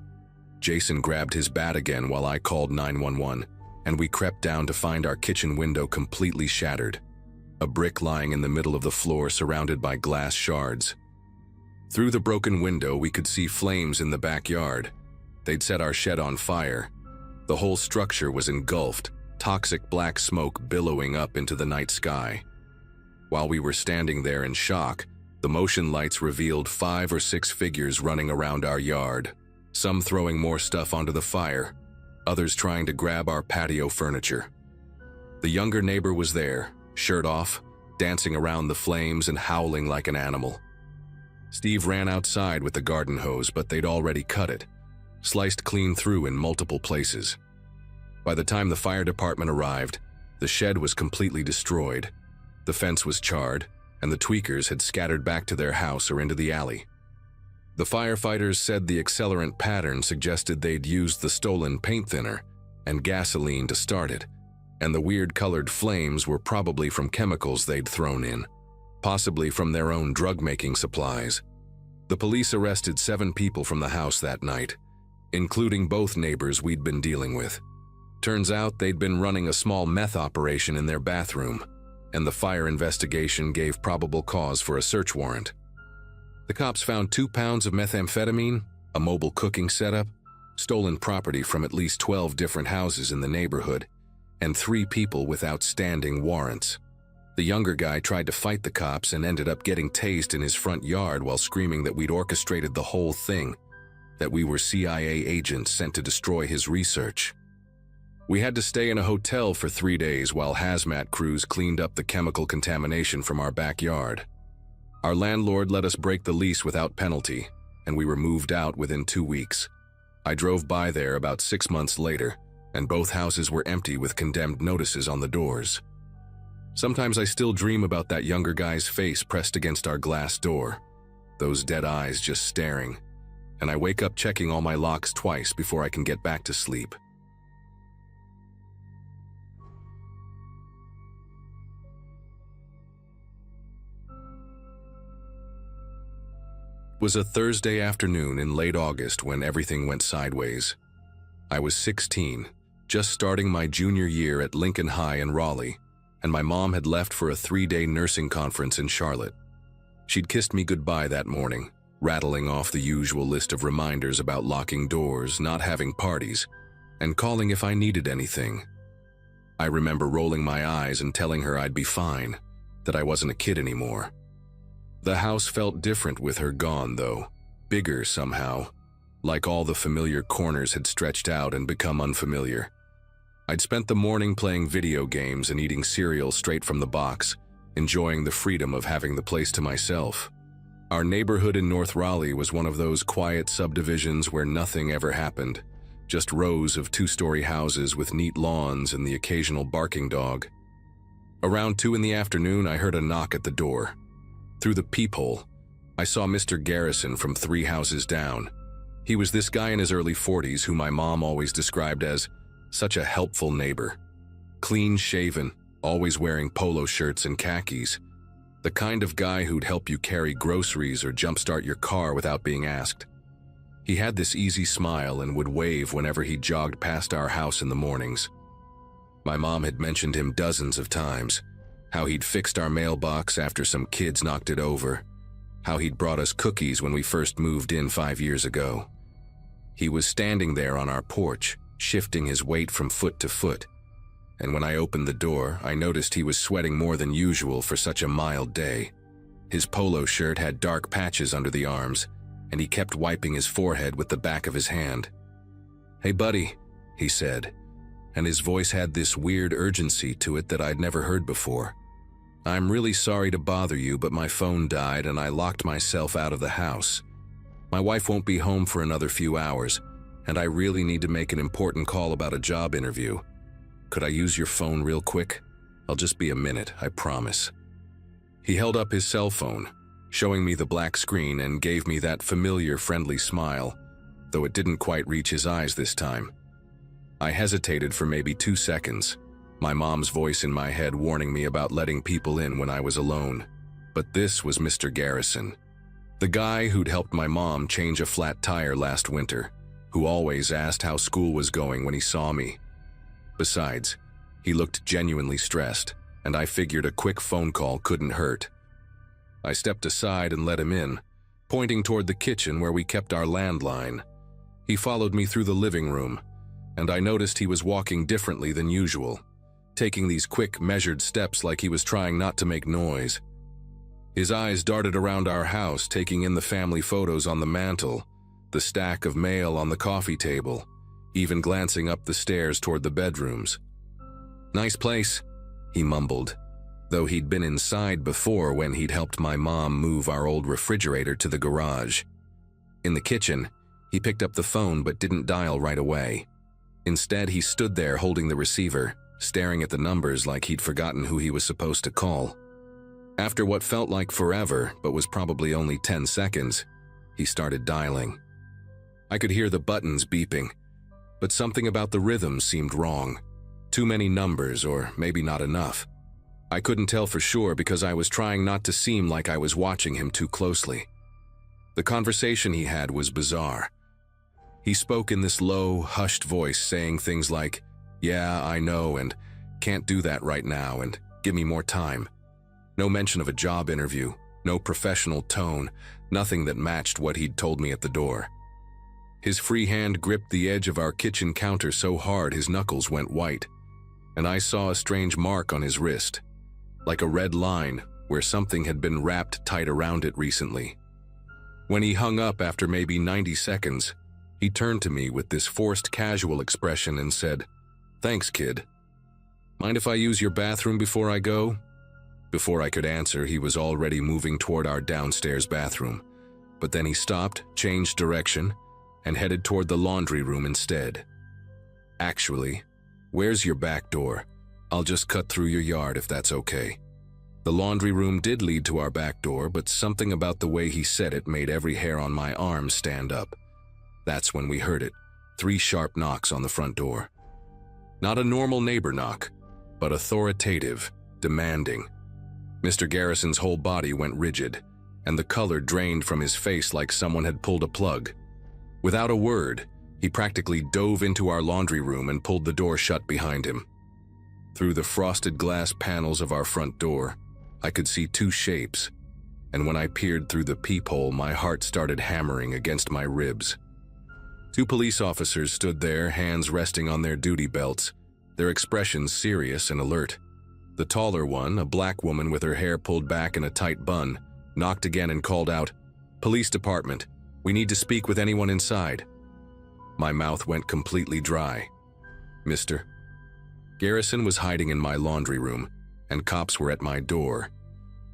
Jason grabbed his bat again while I called 911, and we crept down to find our kitchen window completely shattered, a brick lying in the middle of the floor surrounded by glass shards. Through the broken window, we could see flames in the backyard. They'd set our shed on fire. The whole structure was engulfed, toxic black smoke billowing up into the night sky. While we were standing there in shock, the motion lights revealed 5 or 6 figures running around our yard, some throwing more stuff onto the fire, others trying to grab our patio furniture. The younger neighbor was there, shirt off, dancing around the flames and howling like an animal. Steve ran outside with the garden hose, but they'd already cut it, sliced clean through in multiple places. By the time the fire department arrived, the shed was completely destroyed, the fence was charred, and the tweakers had scattered back to their house or into the alley. The firefighters said the accelerant pattern suggested they'd used the stolen paint thinner and gasoline to start it, and the weird colored flames were probably from chemicals they'd thrown in, possibly from their own drug-making supplies. The police arrested 7 people from the house that night, including both neighbors we'd been dealing with. Turns out they'd been running a small meth operation in their bathroom, and the fire investigation gave probable cause for a search warrant. The cops found 2 pounds of methamphetamine, a mobile cooking setup, stolen property from at least 12 different houses in the neighborhood, and 3 people with outstanding warrants. The younger guy tried to fight the cops and ended up getting tased in his front yard while screaming that we'd orchestrated the whole thing, that we were CIA agents sent to destroy his research. We had to stay in a hotel for 3 days while hazmat crews cleaned up the chemical contamination from our backyard. Our landlord let us break the lease without penalty, and we were moved out within 2 weeks. I drove by there about 6 months later, and both houses were empty with condemned notices on the doors. Sometimes I still dream about that younger guy's face pressed against our glass door, those dead eyes just staring, and I wake up checking all my locks twice before I can get back to sleep. It was a Thursday afternoon in late August when everything went sideways. I was 16, just starting my junior year at Lincoln High in Raleigh, and my mom had left for a 3-day nursing conference in Charlotte. She'd kissed me goodbye that morning, rattling off the usual list of reminders about locking doors, not having parties, and calling if I needed anything. I remember rolling my eyes and telling her I'd be fine, that I wasn't a kid anymore. The house felt different with her gone, though. Bigger somehow. Like all the familiar corners had stretched out and become unfamiliar. I'd spent the morning playing video games and eating cereal straight from the box, enjoying the freedom of having the place to myself. Our neighborhood in North Raleigh was one of those quiet subdivisions where nothing ever happened, just rows of two-story houses with neat lawns and the occasional barking dog. Around 2 in the afternoon, I heard a knock at the door. Through the peephole, I saw Mr. Garrison from 3 houses down. He was this guy in his early 40s who my mom always described as such a helpful neighbor. Clean-shaven, always wearing polo shirts and khakis. The kind of guy who'd help you carry groceries or jumpstart your car without being asked. He had this easy smile and would wave whenever he jogged past our house in the mornings. My mom had mentioned him dozens of times, how he'd fixed our mailbox after some kids knocked it over, how he'd brought us cookies when we first moved in 5 years ago. He was standing there on our porch, shifting his weight from foot to foot, and when I opened the door, I noticed he was sweating more than usual for such a mild day. His polo shirt had dark patches under the arms, and he kept wiping his forehead with the back of his hand. "Hey buddy," he said, and his voice had this weird urgency to it that I'd never heard before. "I'm really sorry to bother you, but my phone died and I locked myself out of the house. My wife won't be home for another few hours, and I really need to make an important call about a job interview. Could I use your phone real quick? I'll just be a minute, I promise." He held up his cell phone, showing me the black screen, and gave me that familiar friendly smile, though it didn't quite reach his eyes this time. I hesitated for maybe 2 seconds, my mom's voice in my head warning me about letting people in when I was alone. But this was Mr. Garrison, the guy who'd helped my mom change a flat tire last winter, who always asked how school was going when he saw me. Besides, he looked genuinely stressed, and I figured a quick phone call couldn't hurt. I stepped aside and let him in, pointing toward the kitchen where we kept our landline. He followed me through the living room, and I noticed he was walking differently than usual, taking these quick, measured steps like he was trying not to make noise. His eyes darted around our house, taking in the family photos on the mantel, the stack of mail on the coffee table, even glancing up the stairs toward the bedrooms. "Nice place," he mumbled, though he'd been inside before when he'd helped my mom move our old refrigerator to the garage. In the kitchen, he picked up the phone but didn't dial right away. Instead, he stood there holding the receiver, staring at the numbers like he'd forgotten who he was supposed to call. After what felt like forever, but was probably only 10 seconds, he started dialing. I could hear the buttons beeping, but something about the rhythm seemed wrong. Too many numbers, or maybe not enough. I couldn't tell for sure because I was trying not to seem like I was watching him too closely. The conversation he had was bizarre. He spoke in this low, hushed voice, saying things like, "Yeah, I know," and "can't do that right now," and "give me more time." No mention of a job interview, no professional tone, nothing that matched what he'd told me at the door. His free hand gripped the edge of our kitchen counter so hard his knuckles went white, and I saw a strange mark on his wrist, like a red line where something had been wrapped tight around it recently. When he hung up after maybe 90 seconds, he turned to me with this forced casual expression and said, "Thanks, kid. Mind if I use your bathroom before I go?" Before I could answer, he was already moving toward our downstairs bathroom, but then he stopped, changed direction, and headed toward the laundry room instead. "Actually, where's your back door? I'll just cut through your yard if that's okay." The laundry room did lead to our back door, but something about the way he said it made every hair on my arm stand up. That's when we heard it, 3 sharp knocks on the front door. Not a normal neighbor knock, but authoritative, demanding. Mr. Garrison's whole body went rigid, and the color drained from his face like someone had pulled a plug. Without a word, he practically dove into our laundry room and pulled the door shut behind him. Through the frosted glass panels of our front door, I could see 2 shapes, and when I peered through the peephole, my heart started hammering against my ribs. 2 police officers stood there, hands resting on their duty belts, their expressions serious and alert. The taller one, a black woman with her hair pulled back in a tight bun, knocked again and called out, "Police department, we need to speak with anyone inside." My mouth went completely dry. "Mr. Garrison was hiding in my laundry room, and cops were at my door.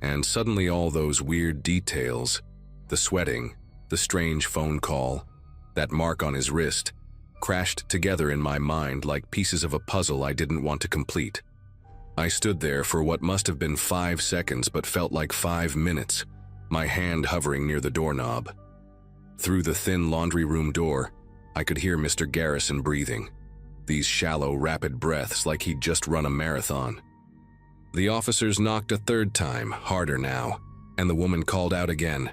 And suddenly all those weird details, the sweating, the strange phone call, that mark on his wrist, crashed together in my mind like pieces of a puzzle I didn't want to complete. I stood there for what must have been 5 seconds but felt like 5 minutes, my hand hovering near the doorknob. Through the thin laundry room door, I could hear Mr. Garrison breathing, these shallow, rapid breaths like he'd just run a marathon. The officers knocked a third time, harder now, and the woman called out again.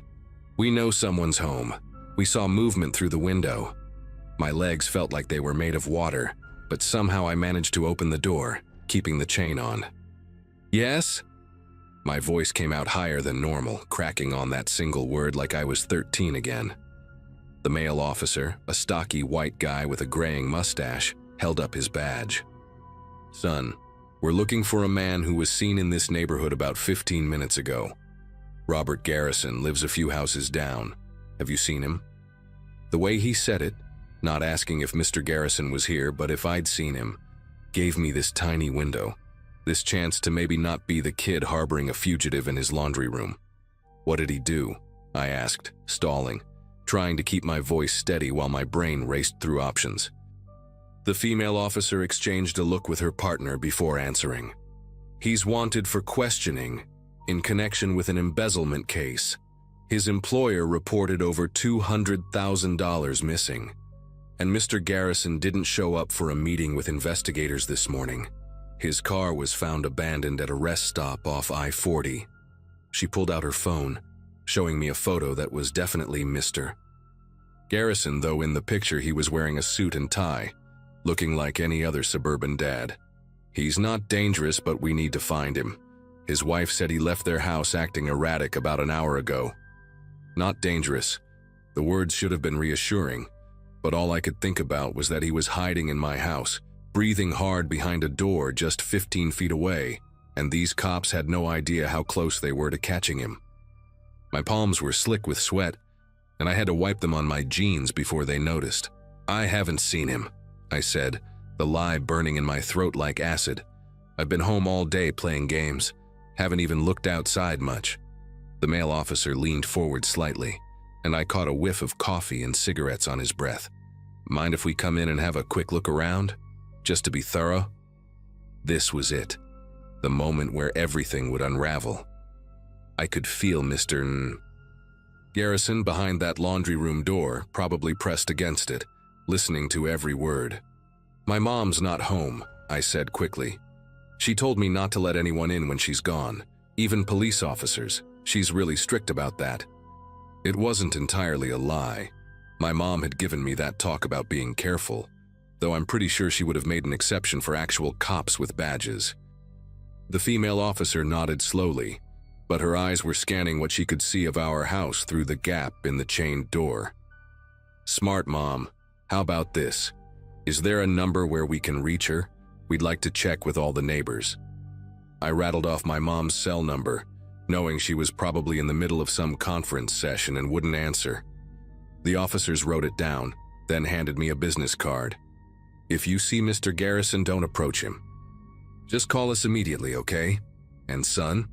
"We know someone's home. We saw movement through the window." My legs felt like they were made of water, but somehow I managed to open the door, keeping the chain on. "Yes?" My voice came out higher than normal, cracking on that single word like I was 13 again. The male officer, a stocky white guy with a graying mustache, held up his badge. "Son, we're looking for a man who was seen in this neighborhood about 15 minutes ago. Robert Garrison lives a few houses down. Have you seen him?" The way he said it, not asking if Mr. Garrison was here, but if I'd seen him, gave me this tiny window, this chance to maybe not be the kid harboring a fugitive in his laundry room. "What did he do?" I asked, stalling, trying to keep my voice steady while my brain raced through options. The female officer exchanged a look with her partner before answering. "He's wanted for questioning in connection with an embezzlement case. His employer reported over $200,000 missing, and Mr. Garrison didn't show up for a meeting with investigators this morning. His car was found abandoned at a rest stop off I-40. She pulled out her phone, showing me a photo that was definitely Mr. Garrison, though in the picture he was wearing a suit and tie, looking like any other suburban dad. "He's not dangerous, but we need to find him. His wife said he left their house acting erratic about an hour ago." Not dangerous. The words should have been reassuring, but all I could think about was that he was hiding in my house, breathing hard behind a door just 15 feet away, and these cops had no idea how close they were to catching him. My palms were slick with sweat, and I had to wipe them on my jeans before they noticed. "I haven't seen him," I said, the lie burning in my throat like acid. "I've been home all day playing games. Haven't even looked outside much." The male officer leaned forward slightly, and I caught a whiff of coffee and cigarettes on his breath. "Mind if we come in and have a quick look around? Just to be thorough?" This was it, the moment where everything would unravel. I could feel Mr. Garrison behind that laundry room door, probably pressed against it, listening to every word. "My mom's not home," I said quickly. "She told me not to let anyone in when she's gone, even police officers. She's really strict about that." It wasn't entirely a lie. My mom had given me that talk about being careful, though I'm pretty sure she would have made an exception for actual cops with badges. The female officer nodded slowly, but her eyes were scanning what she could see of our house through the gap in the chained door. "Smart, Mom. How about this? Is there a number where we can reach her? We'd like to check with all the neighbors." I rattled off my mom's cell number, knowing she was probably in the middle of some conference session and wouldn't answer. The officers wrote it down, then handed me a business card. "If you see Mr. Garrison, don't approach him. Just call us immediately, okay? And son?"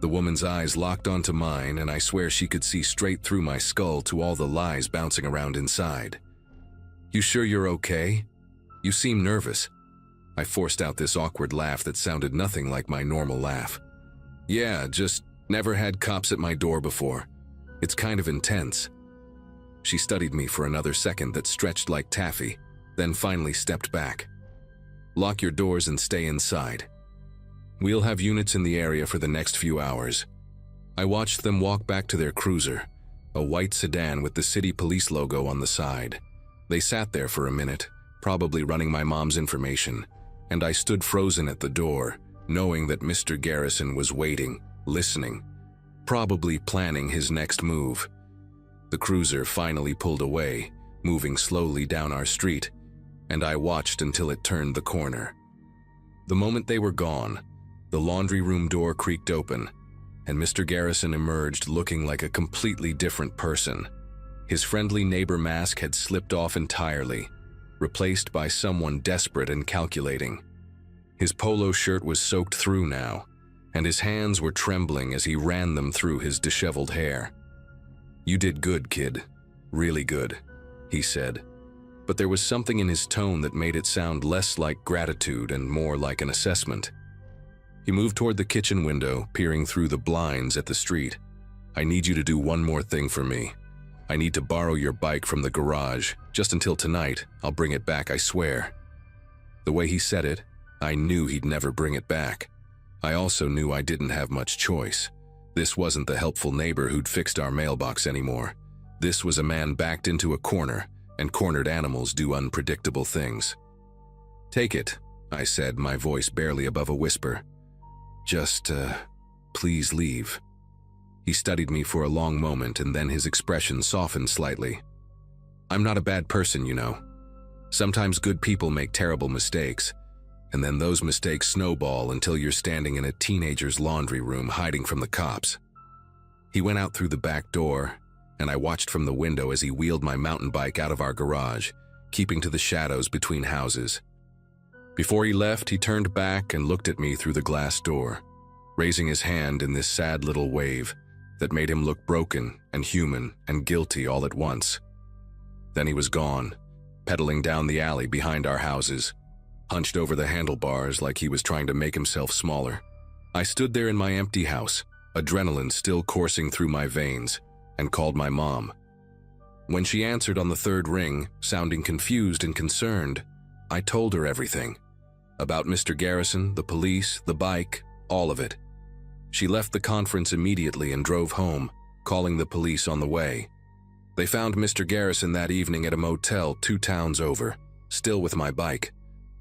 The woman's eyes locked onto mine, and I swear she could see straight through my skull to all the lies bouncing around inside. "You sure you're okay? You seem nervous." I forced out this awkward laugh that sounded nothing like my normal laugh. "Yeah, just never had cops at my door before. It's kind of intense." She studied me for another second that stretched like taffy, then finally stepped back. "Lock your doors and stay inside. We'll have units in the area for the next few hours." I watched them walk back to their cruiser, a white sedan with the city police logo on the side. They sat there for a minute, probably running my mom's information, and I stood frozen at the door, knowing that Mr. Garrison was waiting, listening, probably planning his next move. The cruiser finally pulled away, moving slowly down our street, and I watched until it turned the corner. The moment they were gone, the laundry room door creaked open, and Mr. Garrison emerged looking like a completely different person. His friendly neighbor mask had slipped off entirely, replaced by someone desperate and calculating. His polo shirt was soaked through now, and his hands were trembling as he ran them through his disheveled hair. "You did good, kid. Really good," he said, but there was something in his tone that made it sound less like gratitude and more like an assessment. He moved toward the kitchen window, peering through the blinds at the street. "I need you to do one more thing for me. I need to borrow your bike from the garage, just until tonight. I'll bring it back, I swear." The way he said it, I knew he'd never bring it back. I also knew I didn't have much choice. This wasn't the helpful neighbor who'd fixed our mailbox anymore. This was a man backed into a corner, and cornered animals do unpredictable things. "Take it," I said, my voice barely above a whisper. Just, please leave." He studied me for a long moment, and then his expression softened slightly. "I'm not a bad person, you know. Sometimes good people make terrible mistakes, and then those mistakes snowball until you're standing in a teenager's laundry room hiding from the cops." He went out through the back door, and I watched from the window as he wheeled my mountain bike out of our garage, keeping to the shadows between houses. Before he left, he turned back and looked at me through the glass door, raising his hand in this sad little wave that made him look broken and human and guilty all at once. Then he was gone, pedaling down the alley behind our houses, hunched over the handlebars like he was trying to make himself smaller. I stood there in my empty house, adrenaline still coursing through my veins, and called my mom. When she answered on the third ring, sounding confused and concerned, I told her everything. About Mr. Garrison, the police, the bike, all of it. She left the conference immediately and drove home, calling the police on the way. They found Mr. Garrison that evening at a motel 2 towns over, still with my bike.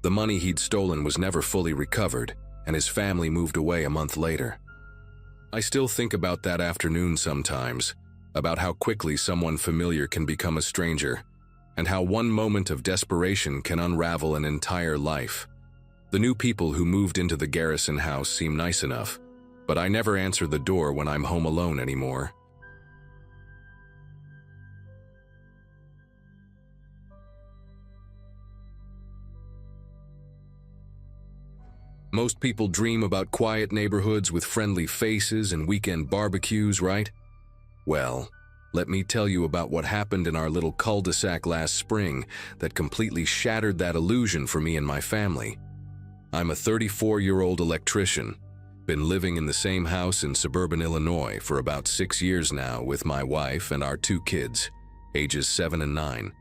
The money he'd stolen was never fully recovered, and his family moved away a month later. I still think about that afternoon sometimes, about how quickly someone familiar can become a stranger, and how one moment of desperation can unravel an entire life. The new people who moved into the Garrison house seem nice enough, but I never answer the door when I'm home alone anymore. Most people dream about quiet neighborhoods with friendly faces and weekend barbecues, right? Well, let me tell you about what happened in our little cul-de-sac last spring that completely shattered that illusion for me and my family. I'm a 34-year-old electrician, been living in the same house in suburban Illinois for about 6 years now with my wife and our 2 kids, ages 7 and 9.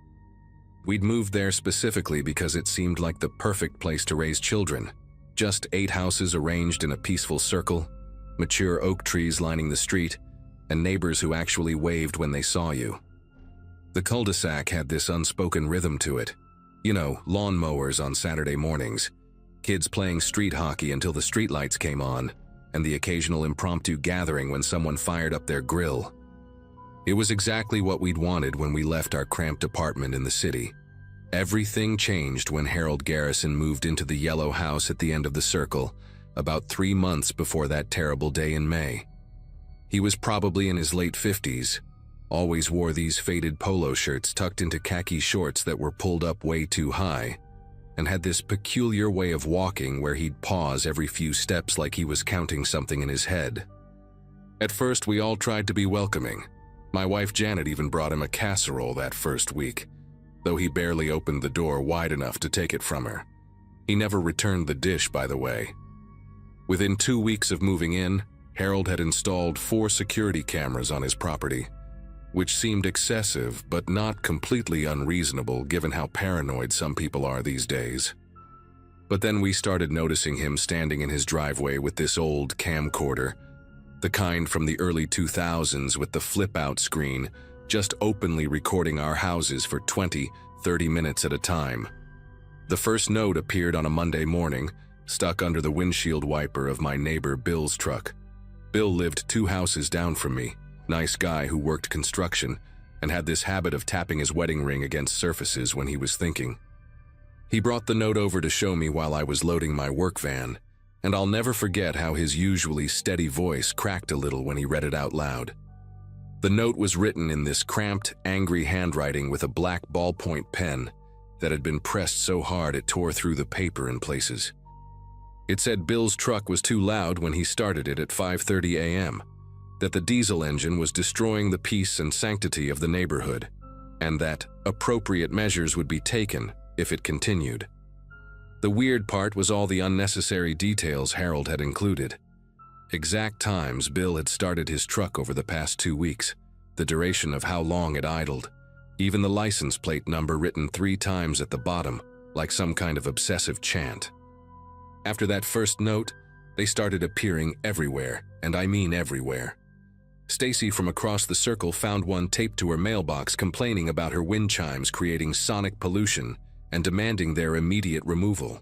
We'd moved there specifically because it seemed like the perfect place to raise children. Just 8 houses arranged in a peaceful circle, mature oak trees lining the street, and neighbors who actually waved when they saw you. The cul-de-sac had this unspoken rhythm to it. You know, lawn mowers on Saturday mornings, kids playing street hockey until the streetlights came on, and the occasional impromptu gathering when someone fired up their grill. It was exactly what we'd wanted when we left our cramped apartment in the city. Everything changed when Harold Garrison moved into the yellow house at the end of the circle, about 3 months before that terrible day in May. He was probably in his late 50s, always wore these faded polo shirts tucked into khaki shorts that were pulled up way too high, and had this peculiar way of walking where he'd pause every few steps like he was counting something in his head. At first, we all tried to be welcoming. My wife Janet even brought him a casserole that first week, though he barely opened the door wide enough to take it from her. He never returned the dish, by the way. Within 2 weeks of moving in, Harold had installed 4 security cameras on his property, which seemed excessive but not completely unreasonable given how paranoid some people are these days. But then we started noticing him standing in his driveway with this old camcorder, the kind from the early 2000s with the flip-out screen, just openly recording our houses for 20, 30 minutes at a time. The first note appeared on a Monday morning, stuck under the windshield wiper of my neighbor Bill's truck. Bill lived 2 houses down from me, nice guy who worked construction, and had this habit of tapping his wedding ring against surfaces when he was thinking. He brought the note over to show me while I was loading my work van, and I'll never forget how his usually steady voice cracked a little when he read it out loud. The note was written in this cramped, angry handwriting with a black ballpoint pen that had been pressed so hard it tore through the paper in places. It said Bill's truck was too loud when he started it at 5:30 a.m., that the diesel engine was destroying the peace and sanctity of the neighborhood, and that appropriate measures would be taken if it continued. The weird part was all the unnecessary details Harold had included. Exact times Bill had started his truck over the past 2 weeks, the duration of how long it idled, even the license plate number written 3 times at the bottom, like some kind of obsessive chant. After that first note, they started appearing everywhere, and I mean everywhere. Stacy from across the circle found one taped to her mailbox complaining about her wind chimes creating sonic pollution and demanding their immediate removal.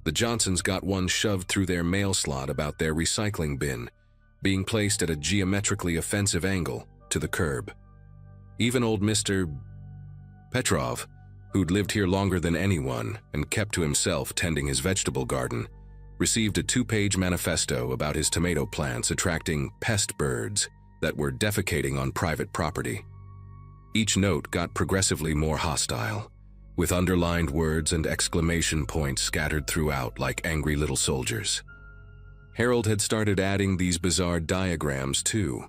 The Johnsons got one shoved through their mail slot about their recycling bin being placed at a geometrically offensive angle to the curb. Even old Mr. Petrov, who'd lived here longer than anyone and kept to himself tending his vegetable garden, received a 2-page manifesto about his tomato plants attracting pest birds that were defecating on private property. Each note got progressively more hostile, with underlined words and exclamation points scattered throughout like angry little soldiers. Harold had started adding these bizarre diagrams too,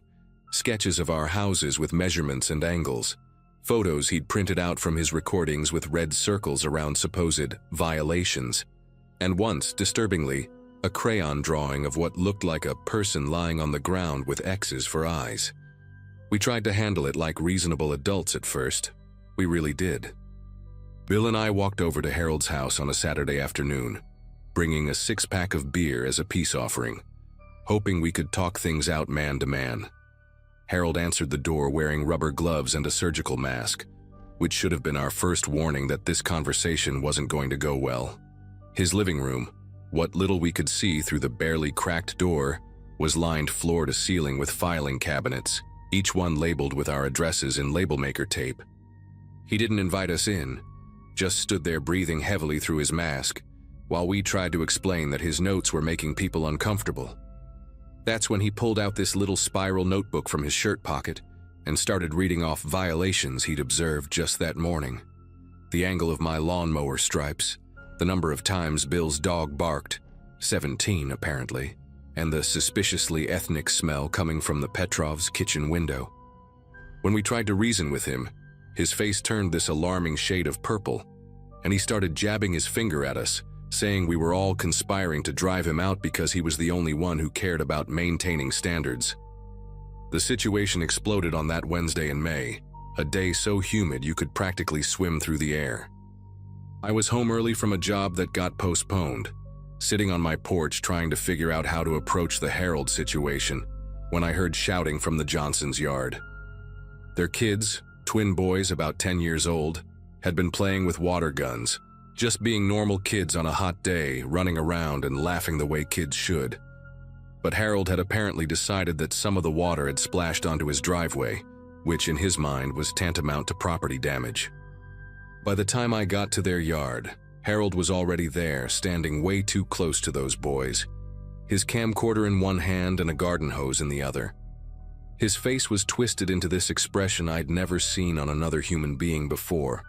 sketches of our houses with measurements and angles, photos he'd printed out from his recordings with red circles around supposed violations, and once, disturbingly, a crayon drawing of what looked like a person lying on the ground with X's for eyes. We tried to handle it like reasonable adults at first. We really did. Bill and I walked over to Harold's house on a Saturday afternoon, bringing a 6-pack of beer as a peace offering, hoping we could talk things out man to man. Harold answered the door wearing rubber gloves and a surgical mask, which should have been our first warning that this conversation wasn't going to go well. His living room, what little we could see through the barely cracked door, was lined floor to ceiling with filing cabinets, each one labeled with our addresses in label maker tape. He didn't invite us in, just stood there breathing heavily through his mask, while we tried to explain that his notes were making people uncomfortable. That's when he pulled out this little spiral notebook from his shirt pocket and started reading off violations he'd observed just that morning. The angle of my lawnmower stripes, the number of times Bill's dog barked, 17 apparently, and the suspiciously ethnic smell coming from the Petrovs' kitchen window. When we tried to reason with him, his face turned this alarming shade of purple, and he started jabbing his finger at us, saying we were all conspiring to drive him out because he was the only one who cared about maintaining standards. The situation exploded on that Wednesday in May, a day so humid you could practically swim through the air. I was home early from a job that got postponed, sitting on my porch trying to figure out how to approach the Harold situation when I heard shouting from the Johnsons' yard. Their kids, twin boys about 10 years old, had been playing with water guns, just being normal kids on a hot day, running around and laughing the way kids should. But Harold had apparently decided that some of the water had splashed onto his driveway, which in his mind was tantamount to property damage. By the time I got to their yard, Harold was already there, standing way too close to those boys, his camcorder in one hand and a garden hose in the other. His face was twisted into this expression I'd never seen on another human being before.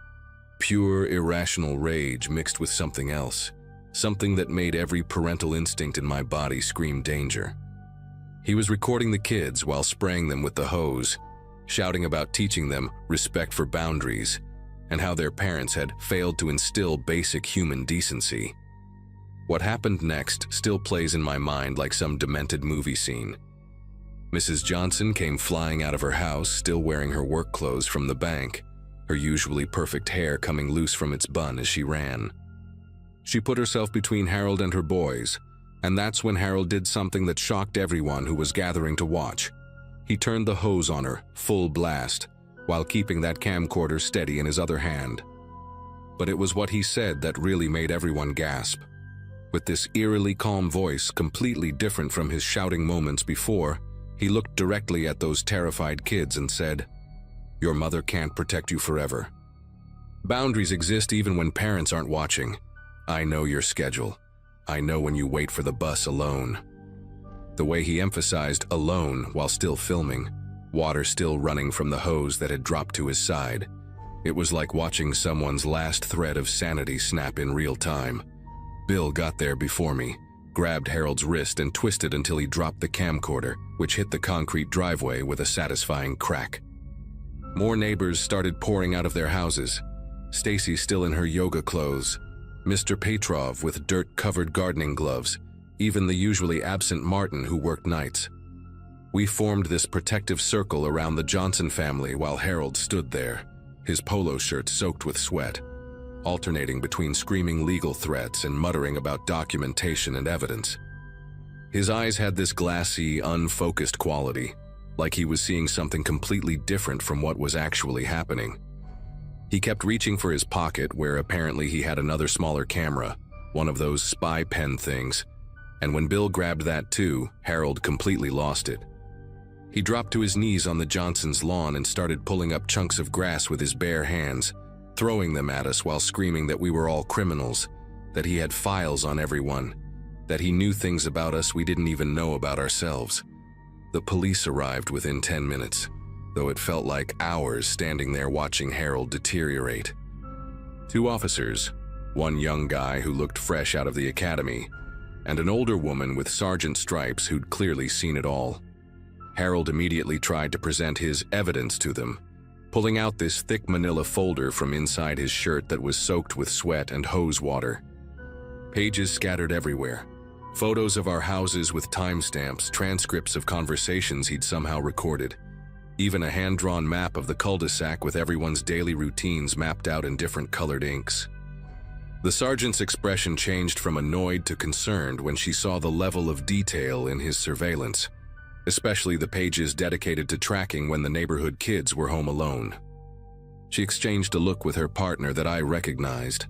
Pure, irrational rage mixed with something else, something that made every parental instinct in my body scream danger. He was recording the kids while spraying them with the hose, shouting about teaching them respect for boundaries, and how their parents had failed to instill basic human decency. What happened next still plays in my mind like some demented movie scene. Mrs. Johnson came flying out of her house, still wearing her work clothes from the bank, her usually perfect hair coming loose from its bun as she ran. She put herself between Harold and her boys, and that's when Harold did something that shocked everyone who was gathering to watch. He turned the hose on her, full blast, while keeping that camcorder steady in his other hand. But it was what he said that really made everyone gasp. With this eerily calm voice, completely different from his shouting moments before, he looked directly at those terrified kids and said, "Your mother can't protect you forever. Boundaries exist even when parents aren't watching. I know your schedule. I know when you wait for the bus alone." The way he emphasized alone while still filming, water still running from the hose that had dropped to his side. It was like watching someone's last thread of sanity snap in real time. Bill got there before me, grabbed Harold's wrist and twisted until he dropped the camcorder, which hit the concrete driveway with a satisfying crack. More neighbors started pouring out of their houses. Stacy still in her yoga clothes, Mr. Petrov with dirt-covered gardening gloves, even the usually absent Martin who worked nights. We formed this protective circle around the Johnson family while Harold stood there, his polo shirt soaked with sweat, alternating between screaming legal threats and muttering about documentation and evidence. His eyes had this glassy, unfocused quality, like he was seeing something completely different from what was actually happening. He kept reaching for his pocket where apparently he had another smaller camera, one of those spy pen things, and when Bill grabbed that too, Harold completely lost it. He dropped to his knees on the Johnsons' lawn and started pulling up chunks of grass with his bare hands, throwing them at us while screaming that we were all criminals, that he had files on everyone, that he knew things about us we didn't even know about ourselves. The police arrived within 10 minutes, though it felt like hours standing there watching Harold deteriorate. 2 officers, one young guy who looked fresh out of the academy, and an older woman with sergeant stripes who'd clearly seen it all. Harold immediately tried to present his evidence to them, pulling out this thick manila folder from inside his shirt that was soaked with sweat and hose water. Pages scattered everywhere. Photos of our houses with timestamps, transcripts of conversations he'd somehow recorded. Even a hand-drawn map of the cul-de-sac with everyone's daily routines mapped out in different colored inks. The sergeant's expression changed from annoyed to concerned when she saw the level of detail in his surveillance, especially the pages dedicated to tracking when the neighborhood kids were home alone. She exchanged a look with her partner that I recognized,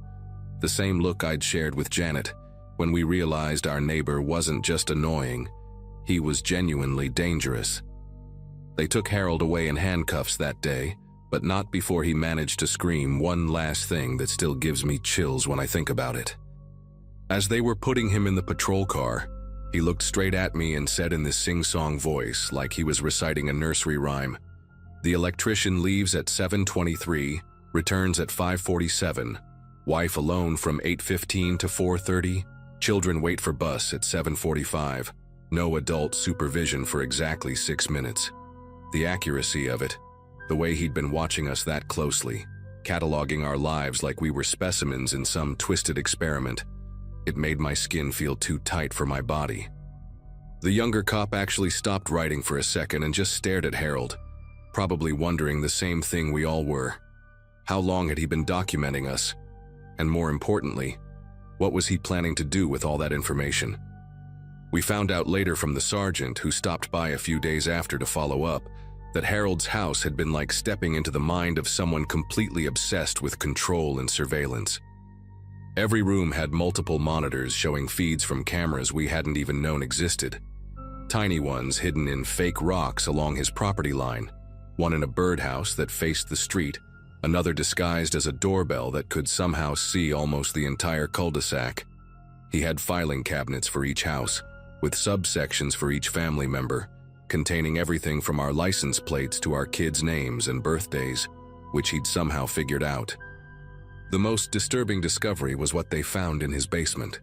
the same look I'd shared with Janet when we realized our neighbor wasn't just annoying, he was genuinely dangerous. They took Harold away in handcuffs that day, but not before he managed to scream one last thing that still gives me chills when I think about it. As they were putting him in the patrol car, he looked straight at me and said in this sing-song voice, like he was reciting a nursery rhyme, "The electrician leaves at 7:23, returns at 5:47, wife alone from 8:15 to 4:30, children wait for bus at 7:45, no adult supervision for exactly 6 minutes." The accuracy of it, the way he'd been watching us that closely, cataloging our lives like we were specimens in some twisted experiment, it made my skin feel too tight for my body. The younger cop actually stopped writing for a second and just stared at Harold, probably wondering the same thing we all were. How long had he been documenting us? And more importantly, what was he planning to do with all that information? We found out later from the sergeant, who stopped by a few days after to follow up, that Harold's house had been like stepping into the mind of someone completely obsessed with control and surveillance. Every room had multiple monitors showing feeds from cameras we hadn't even known existed. Tiny ones hidden in fake rocks along his property line, one in a birdhouse that faced the street, another disguised as a doorbell that could somehow see almost the entire cul-de-sac. He had filing cabinets for each house, with subsections for each family member, containing everything from our license plates to our kids' names and birthdays, which he'd somehow figured out. The most disturbing discovery was what they found in his basement.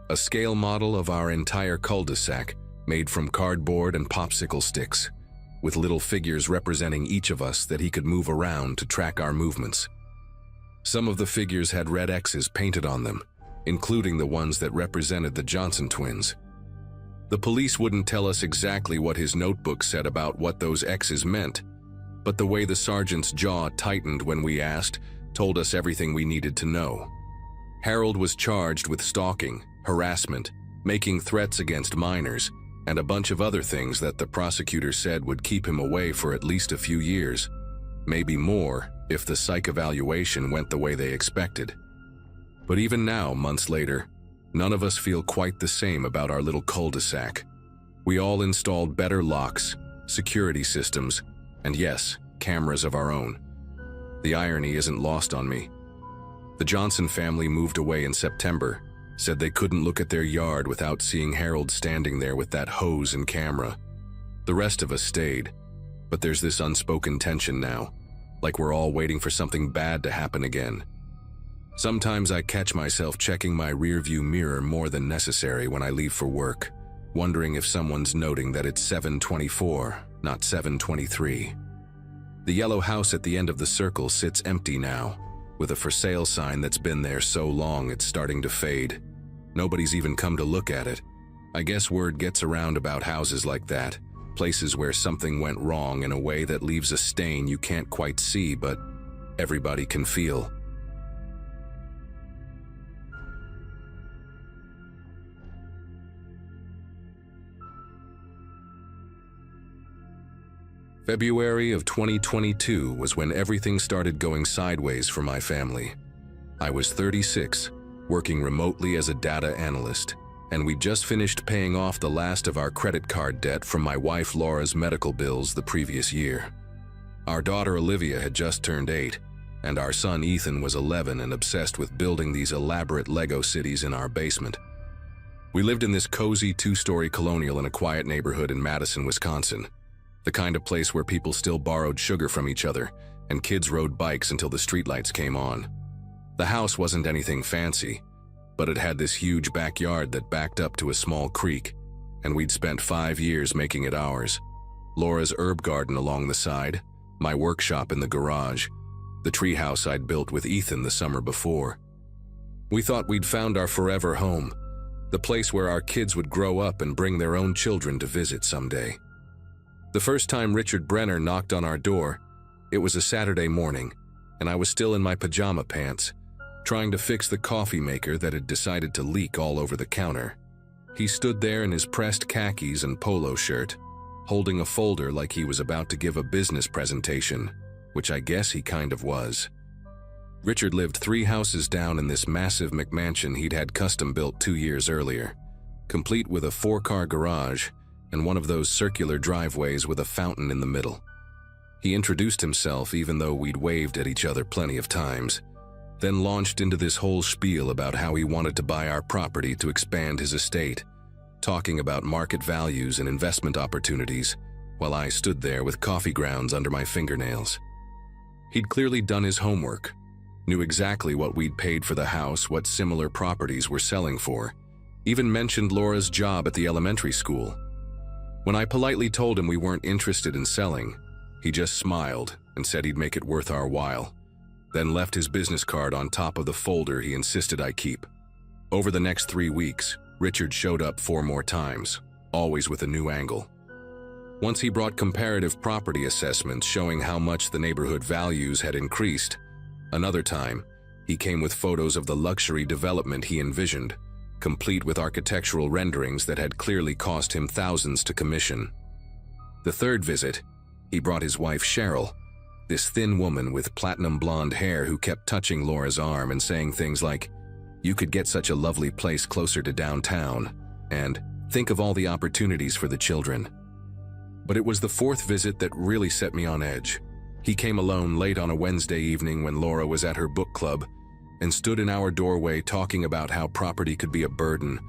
A scale model of our entire cul-de-sac, made from cardboard and popsicle sticks, with little figures representing each of us that he could move around to track our movements. Some of the figures had red X's painted on them, including the ones that represented the Johnson twins. The police wouldn't tell us exactly what his notebook said about what those X's meant, but the way the sergeant's jaw tightened when we asked told us everything we needed to know. Harold was charged with stalking, harassment, making threats against minors, and a bunch of other things that the prosecutor said would keep him away for at least a few years, maybe more if the psych evaluation went the way they expected. But even now, months later, none of us feel quite the same about our little cul-de-sac. We all installed better locks, security systems, and yes, cameras of our own. The irony isn't lost on me. The Johnson family moved away in September, Said they couldn't look at their yard without seeing Harold standing there with that hose and camera. The rest of us stayed, but there's this unspoken tension now, like we're all waiting for something bad to happen again. Sometimes I catch myself checking my rearview mirror more than necessary when I leave for work, wondering if someone's noting that it's 7:24, not 7:23. The yellow house at the end of the circle sits empty now, with a for sale sign that's been there so long it's starting to fade. Nobody's even come to look at it. I guess word gets around about houses like that, places where something went wrong in a way that leaves a stain you can't quite see, but everybody can feel. February of 2022 was when everything started going sideways for my family. I was 36, working remotely as a data analyst, and we'd just finished paying off the last of our credit card debt from my wife Laura's medical bills the previous year. Our daughter Olivia had just turned 8, and our son Ethan was 11 and obsessed with building these elaborate Lego cities in our basement. We lived in this cozy 2-story colonial in a quiet neighborhood in Madison, Wisconsin. The kind of place where people still borrowed sugar from each other, and kids rode bikes until the streetlights came on. The house wasn't anything fancy, but it had this huge backyard that backed up to a small creek, and we'd spent 5 years making it ours. Laura's herb garden along the side, my workshop in the garage, the treehouse I'd built with Ethan the summer before. We thought we'd found our forever home, the place where our kids would grow up and bring their own children to visit someday. The first time Richard Brenner knocked on our door, it was a Saturday morning, and I was still in my pajama pants, trying to fix the coffee maker that had decided to leak all over the counter. He stood there in his pressed khakis and polo shirt, holding a folder like he was about to give a business presentation, which I guess he kind of was. Richard lived 3 houses down in this massive McMansion he'd had custom built 2 years earlier, complete with a 4-car garage and one of those circular driveways with a fountain in the middle. He introduced himself even though we'd waved at each other plenty of times, then launched into this whole spiel about how he wanted to buy our property to expand his estate, talking about market values and investment opportunities, while I stood there with coffee grounds under my fingernails. He'd clearly done his homework, knew exactly what we'd paid for the house, what similar properties were selling for, even mentioned Laura's job at the elementary school. When I politely told him we weren't interested in selling, he just smiled and said he'd make it worth our while, then left his business card on top of the folder he insisted I keep. Over the next 3 weeks, Richard showed up 4 more times, always with a new angle. Once he brought comparative property assessments showing how much the neighborhood values had increased. Another time, he came with photos of the luxury development he envisioned, complete with architectural renderings that had clearly cost him thousands to commission. The third visit, he brought his wife Cheryl, this thin woman with platinum blonde hair who kept touching Laura's arm and saying things like, "You could get such a lovely place closer to downtown," and "Think of all the opportunities for the children." But it was the 4th visit that really set me on edge. He came alone late on a Wednesday evening when Laura was at her book club, and stood in our doorway talking about how property could be a burden,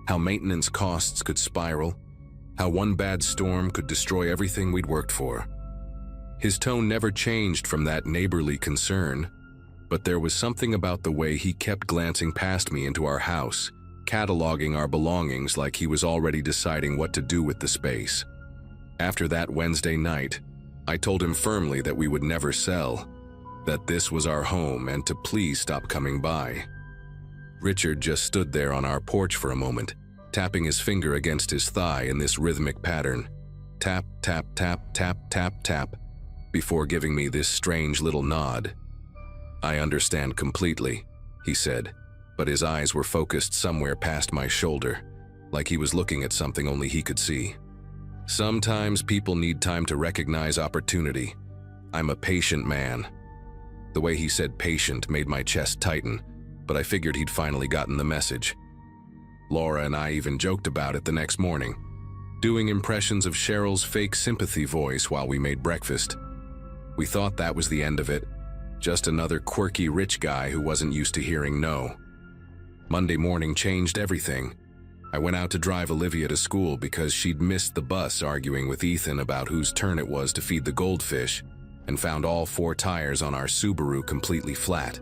how maintenance costs could spiral, how one bad storm could destroy everything we'd worked for. His tone never changed from that neighborly concern, but there was something about the way he kept glancing past me into our house, cataloging our belongings like he was already deciding what to do with the space. After that Wednesday night, I told him firmly that we would never sell, that this was our home and to please stop coming by. Richard just stood there on our porch for a moment, tapping his finger against his thigh in this rhythmic pattern. Tap, tap, tap, tap, tap, tap, before giving me this strange little nod. "I understand completely," he said, but his eyes were focused somewhere past my shoulder, like he was looking at something only he could see. "Sometimes people need time to recognize opportunity. I'm a patient man." The way he said patient made my chest tighten, but I figured he'd finally gotten the message. Laura and I even joked about it the next morning, doing impressions of Cheryl's fake sympathy voice while we made breakfast. We thought that was the end of it, just another quirky rich guy who wasn't used to hearing no. Monday morning changed everything. I went out to drive Olivia to school because she'd missed the bus arguing with Ethan about whose turn it was to feed the goldfish, and found all 4 tires on our Subaru completely flat.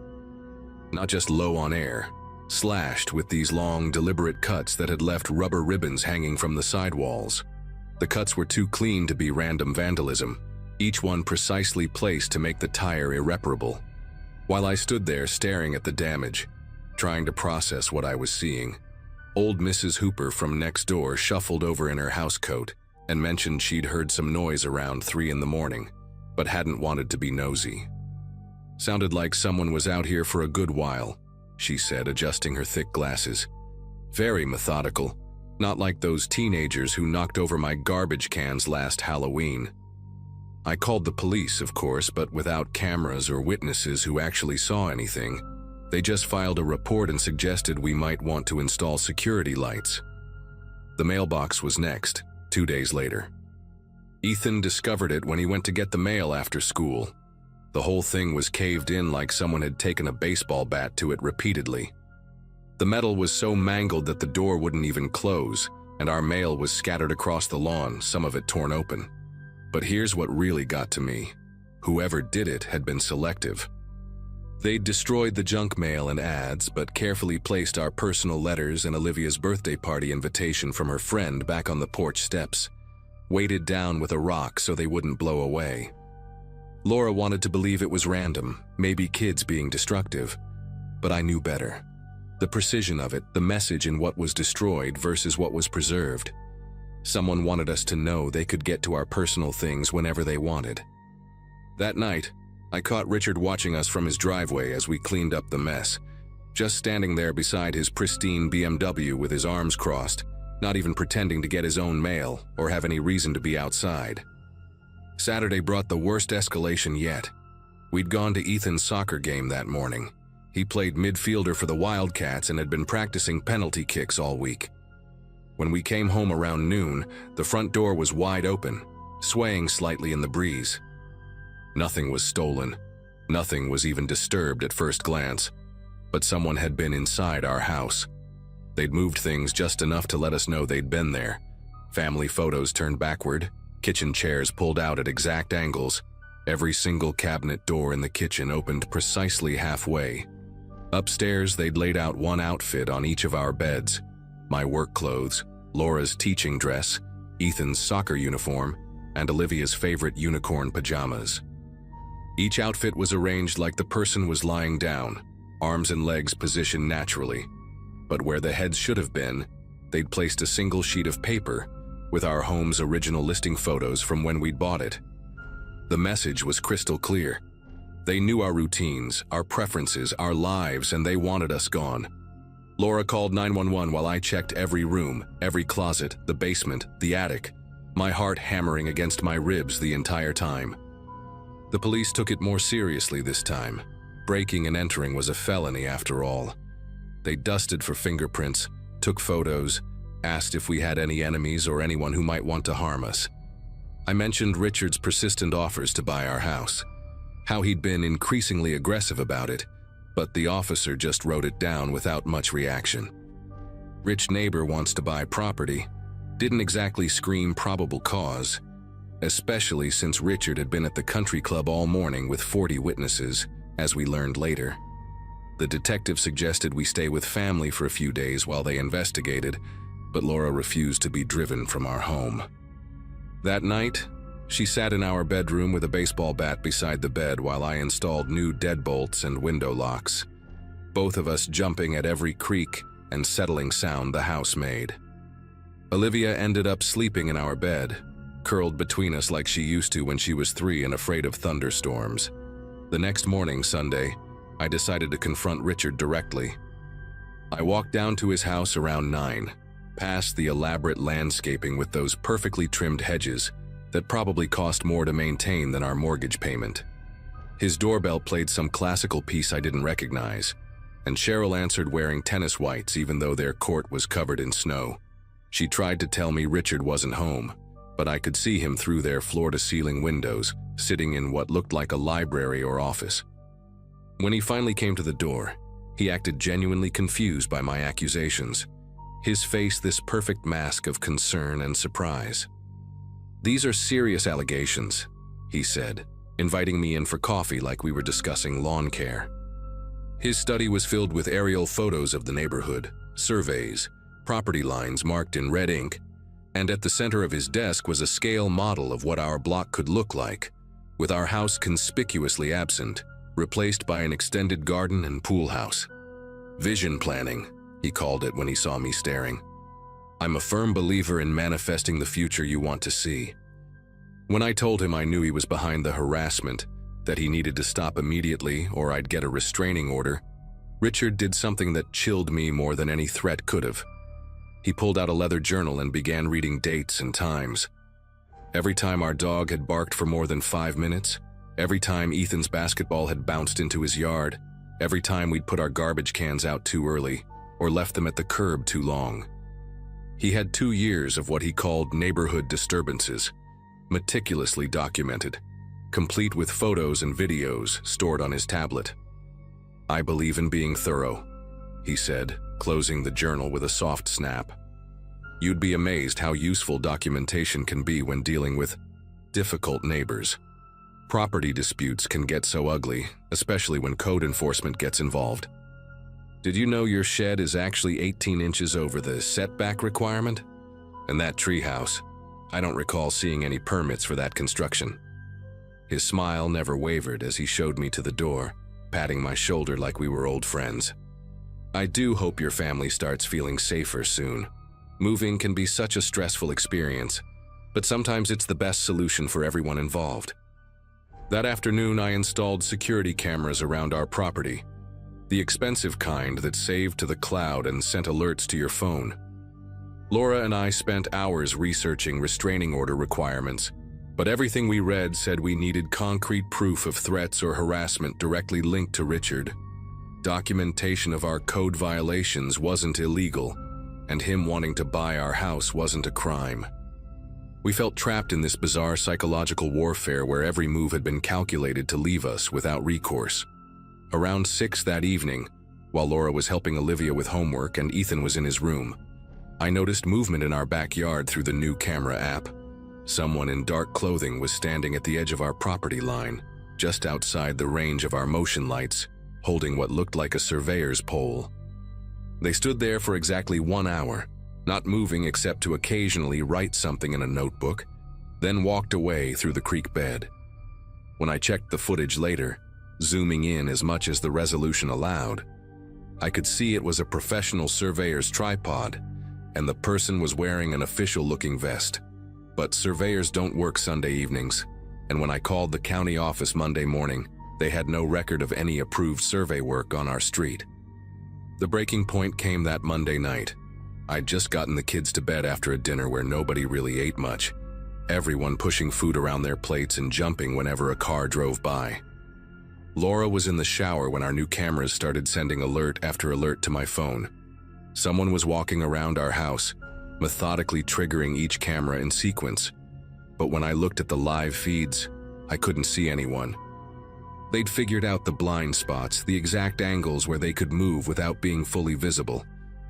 Not just low on air, slashed with these long, deliberate cuts that had left rubber ribbons hanging from the sidewalls. The cuts were too clean to be random vandalism, each one precisely placed to make the tire irreparable. While I stood there staring at the damage, trying to process what I was seeing, old Mrs. Hooper from next door shuffled over in her housecoat and mentioned she'd heard some noise around 3 in the morning, but hadn't wanted to be nosy. "Sounded like someone was out here for a good while," she said, adjusting her thick glasses. "Very methodical, not like those teenagers who knocked over my garbage cans last Halloween." I called the police, of course, but without cameras or witnesses who actually saw anything. They just filed a report and suggested we might want to install security lights. The mailbox was next, 2 days later. Ethan discovered it when he went to get the mail after school. The whole thing was caved in like someone had taken a baseball bat to it repeatedly. The metal was so mangled that the door wouldn't even close, and our mail was scattered across the lawn, some of it torn open. But here's what really got to me. Whoever did it had been selective. They'd destroyed the junk mail and ads, but carefully placed our personal letters and Olivia's birthday party invitation from her friend back on the porch steps, weighted down with a rock so they wouldn't blow away. Laura wanted to believe it was random, maybe kids being destructive, but I knew better. The precision of it, the message in what was destroyed versus what was preserved. Someone wanted us to know they could get to our personal things whenever they wanted. That night, I caught Richard watching us from his driveway as we cleaned up the mess, just standing there beside his pristine BMW with his arms crossed, not even pretending to get his own mail or have any reason to be outside. Saturday brought the worst escalation yet. We'd gone to Ethan's soccer game that morning. He played midfielder for the Wildcats and had been practicing penalty kicks all week. When we came home around noon, the front door was wide open, swaying slightly in the breeze. Nothing was stolen. Nothing was even disturbed at first glance. But someone had been inside our house. They'd moved things just enough to let us know they'd been there. Family photos turned backward, kitchen chairs pulled out at exact angles. Every single cabinet door in the kitchen opened precisely halfway. Upstairs, they'd laid out one outfit on each of our beds. My work clothes, Laura's teaching dress, Ethan's soccer uniform, and Olivia's favorite unicorn pajamas. Each outfit was arranged like the person was lying down, arms and legs positioned naturally. But where the heads should have been, they'd placed a single sheet of paper with our home's original listing photos from when we'd bought it. The message was crystal clear. They knew our routines, our preferences, our lives, and they wanted us gone. Laura called 911 while I checked every room, every closet, the basement, the attic, my heart hammering against my ribs the entire time. The police took it more seriously this time. Breaking and entering was a felony after all. They dusted for fingerprints, took photos, asked if we had any enemies or anyone who might want to harm us. I mentioned Richard's persistent offers to buy our house, how he'd been increasingly aggressive about it, but the officer just wrote it down without much reaction. Rich neighbor wants to buy property. Didn't exactly scream probable cause, especially since Richard had been at the country club all morning with 40 witnesses, as we learned later. The detective suggested we stay with family for a few days while they investigated, but Laura refused to be driven from our home. That night, she sat in our bedroom with a baseball bat beside the bed while I installed new deadbolts and window locks, both of us jumping at every creak and settling sound the house made. Olivia ended up sleeping in our bed, curled between us like she used to when she was 3 and afraid of thunderstorms. The next morning, Sunday, I decided to confront Richard directly. I walked down to his house around 9, past the elaborate landscaping with those perfectly trimmed hedges that probably cost more to maintain than our mortgage payment. His doorbell played some classical piece I didn't recognize, and Cheryl answered wearing tennis whites even though their court was covered in snow. She tried to tell me Richard wasn't home, but I could see him through their floor-to-ceiling windows, sitting in what looked like a library or office. When he finally came to the door, He acted genuinely confused by my accusations, his face this perfect mask of concern and surprise. "These are serious allegations," he said, inviting me in for coffee like we were discussing lawn care. His study was filled with aerial photos of the neighborhood, surveys, property lines marked in red ink, and at the center of his desk was a scale model of what our block could look like, with our house conspicuously absent, replaced by an extended garden and pool house. "Vision planning," he called it when he saw me staring. "I'm a firm believer in manifesting the future you want to see." When I told him I knew he was behind the harassment, that he needed to stop immediately or I'd get a restraining order, Richard did something that chilled me more than any threat could have. He pulled out a leather journal and began reading dates and times. Every time our dog had barked for more than 5 minutes, every time Ethan's basketball had bounced into his yard, every time we'd put our garbage cans out too early or left them at the curb too long. He had 2 years of what he called neighborhood disturbances, meticulously documented, complete with photos and videos stored on his tablet. "I believe in being thorough," he said, closing the journal with a soft snap. "You'd be amazed how useful documentation can be when dealing with difficult neighbors. Property disputes can get so ugly, especially when code enforcement gets involved. Did you know your shed is actually 18 inches over the setback requirement? And that treehouse, I don't recall seeing any permits for that construction." His smile never wavered as he showed me to the door, patting my shoulder like we were old friends. "I do hope your family starts feeling safer soon. Moving can be such a stressful experience, but sometimes it's the best solution for everyone involved." That afternoon, I installed security cameras around our property, the expensive kind that saved to the cloud and sent alerts to your phone. Laura and I spent hours researching restraining order requirements, but everything we read said we needed concrete proof of threats or harassment directly linked to Richard. Documentation of our code violations wasn't illegal, and him wanting to buy our house wasn't a crime. We felt trapped in this bizarre psychological warfare where every move had been calculated to leave us without recourse. Around 6 that evening, while Laura was helping Olivia with homework and Ethan was in his room, I noticed movement in our backyard through the new camera app. Someone in dark clothing was standing at the edge of our property line, just outside the range of our motion lights, holding what looked like a surveyor's pole. They stood there for exactly 1 hour, not moving except to occasionally write something in a notebook, then walked away through the creek bed. When I checked the footage later, zooming in as much as the resolution allowed, I could see it was a professional surveyor's tripod, and the person was wearing an official-looking vest. But surveyors don't work Sunday evenings, and when I called the county office Monday morning, they had no record of any approved survey work on our street. The breaking point came that Monday night. I'd just gotten the kids to bed after a dinner where nobody really ate much, everyone pushing food around their plates and jumping whenever a car drove by. Laura was in the shower when our new cameras started sending alert after alert to my phone. Someone was walking around our house, methodically triggering each camera in sequence, but when I looked at the live feeds, I couldn't see anyone. They'd figured out the blind spots, the exact angles where they could move without being fully visible,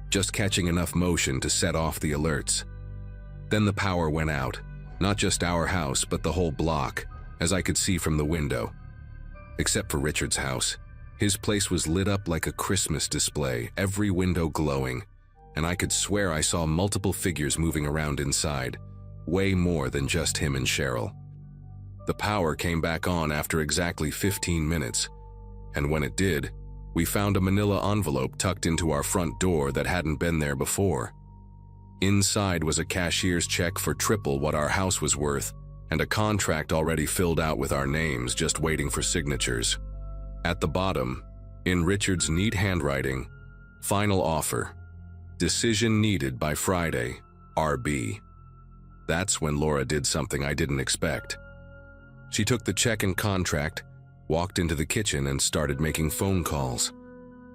just catching enough motion to set off the alerts. Then the power went out, not just our house, but the whole block, as I could see from the window. Except for Richard's house. His place was lit up like a Christmas display, every window glowing, and I could swear I saw multiple figures moving around inside, way more than just him and Cheryl. The power came back on after exactly 15 minutes, and when it did, we found a manila envelope tucked into our front door that hadn't been there before. Inside was a cashier's check for triple what our house was worth, and a contract already filled out with our names just waiting for signatures. At the bottom, in Richard's neat handwriting, final offer. Decision needed by Friday, RB. That's when Laura did something I didn't expect. She took the check and contract, walked into the kitchen and started making phone calls.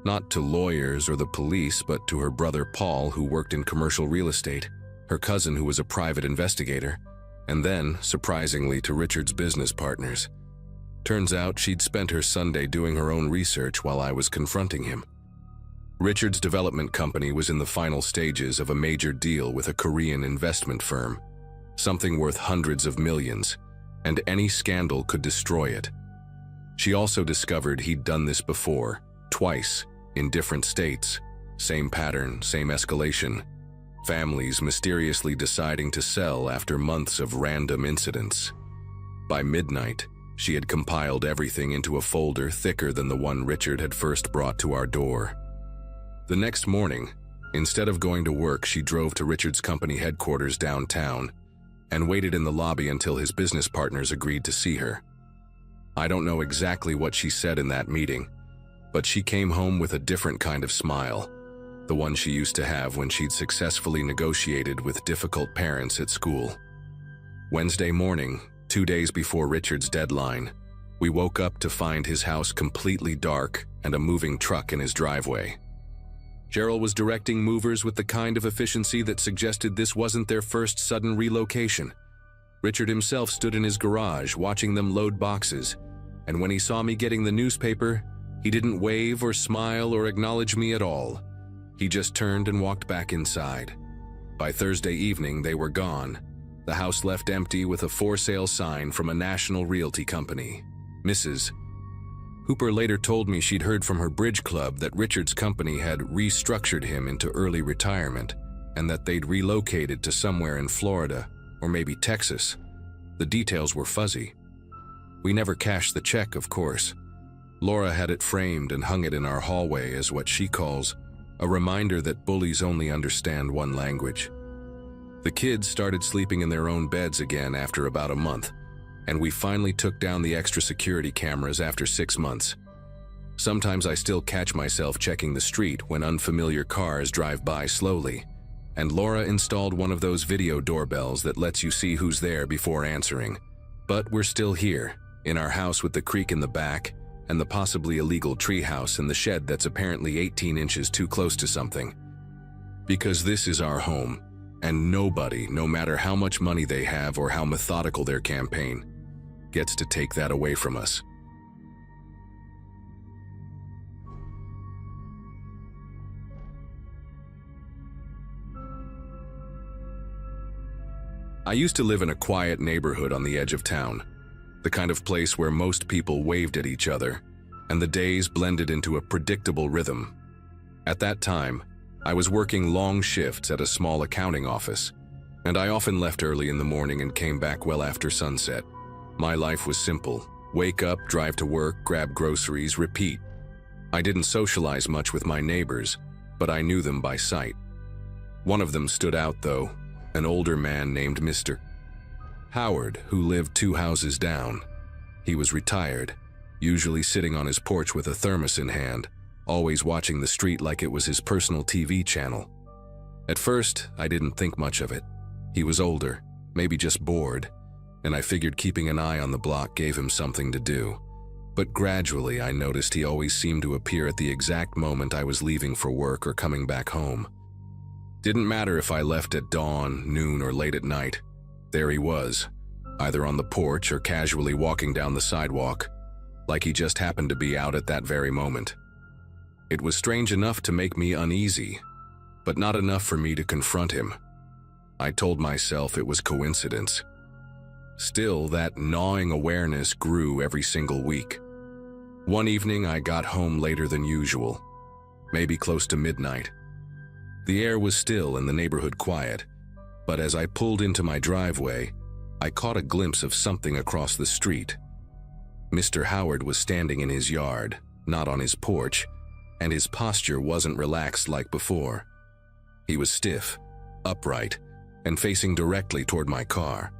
Not to lawyers or the police, but to her brother Paul, who worked in commercial real estate, her cousin who was a private investigator, and then, surprisingly, to Richard's business partners. Turns out she'd spent her Sunday doing her own research while I was confronting him. Richard's development company was in the final stages of a major deal with a Korean investment firm, something worth hundreds of millions, and any scandal could destroy it. She also discovered he'd done this before, twice, in different states. Same pattern, same escalation. Families mysteriously deciding to sell after months of random incidents. By midnight, she had compiled everything into a folder thicker than the one Richard had first brought to our door. The next morning, instead of going to work, she drove to Richard's company headquarters downtown and waited in the lobby until his business partners agreed to see her. I don't know exactly what she said in that meeting, but she came home with a different kind of smile, the one she used to have when she'd successfully negotiated with difficult parents at school. Wednesday morning, 2 days before Richard's deadline, we woke up to find his house completely dark and a moving truck in his driveway. Cheryl was directing movers with the kind of efficiency that suggested this wasn't their first sudden relocation. Richard himself stood in his garage watching them load boxes, and when he saw me getting the newspaper, he didn't wave or smile or acknowledge me at all. He just turned and walked back inside. By Thursday evening, they were gone, the house left empty with a for sale sign from a national realty company. Mrs. Hooper later told me she'd heard from her bridge club that Richard's company had restructured him into early retirement and that they'd relocated to somewhere in Florida or maybe Texas. The details were fuzzy. We never cashed the check, of course. Laura had it framed and hung it in our hallway as what she calls a reminder that bullies only understand one language. The kids started sleeping in their own beds again after about a month, and we finally took down the extra security cameras after 6 months. Sometimes I still catch myself checking the street when unfamiliar cars drive by slowly, and Laura installed one of those video doorbells that lets you see who's there before answering. But we're still here, in our house with the creek in the back and the possibly illegal treehouse in the shed that's apparently 18 inches too close to something. Because this is our home, and nobody, no matter how much money they have or how methodical their campaign, gets to take that away from us. I used to live in a quiet neighborhood on the edge of town, the kind of place where most people waved at each other, and the days blended into a predictable rhythm. At that time, I was working long shifts at a small accounting office, and I often left early in the morning and came back well after sunset. My life was simple. Wake up, drive to work, grab groceries, repeat. I didn't socialize much with my neighbors, but I knew them by sight. One of them stood out, though, an older man named Mr. Howard, who lived 2 houses down. He was retired, usually sitting on his porch with a thermos in hand, always watching the street like it was his personal TV channel. At first, I didn't think much of it. He was older, maybe just bored, and I figured keeping an eye on the block gave him something to do. But gradually I noticed he always seemed to appear at the exact moment I was leaving for work or coming back home. Didn't matter if I left at dawn, noon, or late at night. There he was, either on the porch or casually walking down the sidewalk, like he just happened to be out at that very moment. It was strange enough to make me uneasy, but not enough for me to confront him. I told myself it was coincidence. Still, that gnawing awareness grew every single week. One evening, I got home later than usual, maybe close to midnight. The air was still and the neighborhood quiet, but as I pulled into my driveway, I caught a glimpse of something across the street. Mr. Howard was standing in his yard, not on his porch, and his posture wasn't relaxed like before. He was stiff, upright, and facing directly toward my car.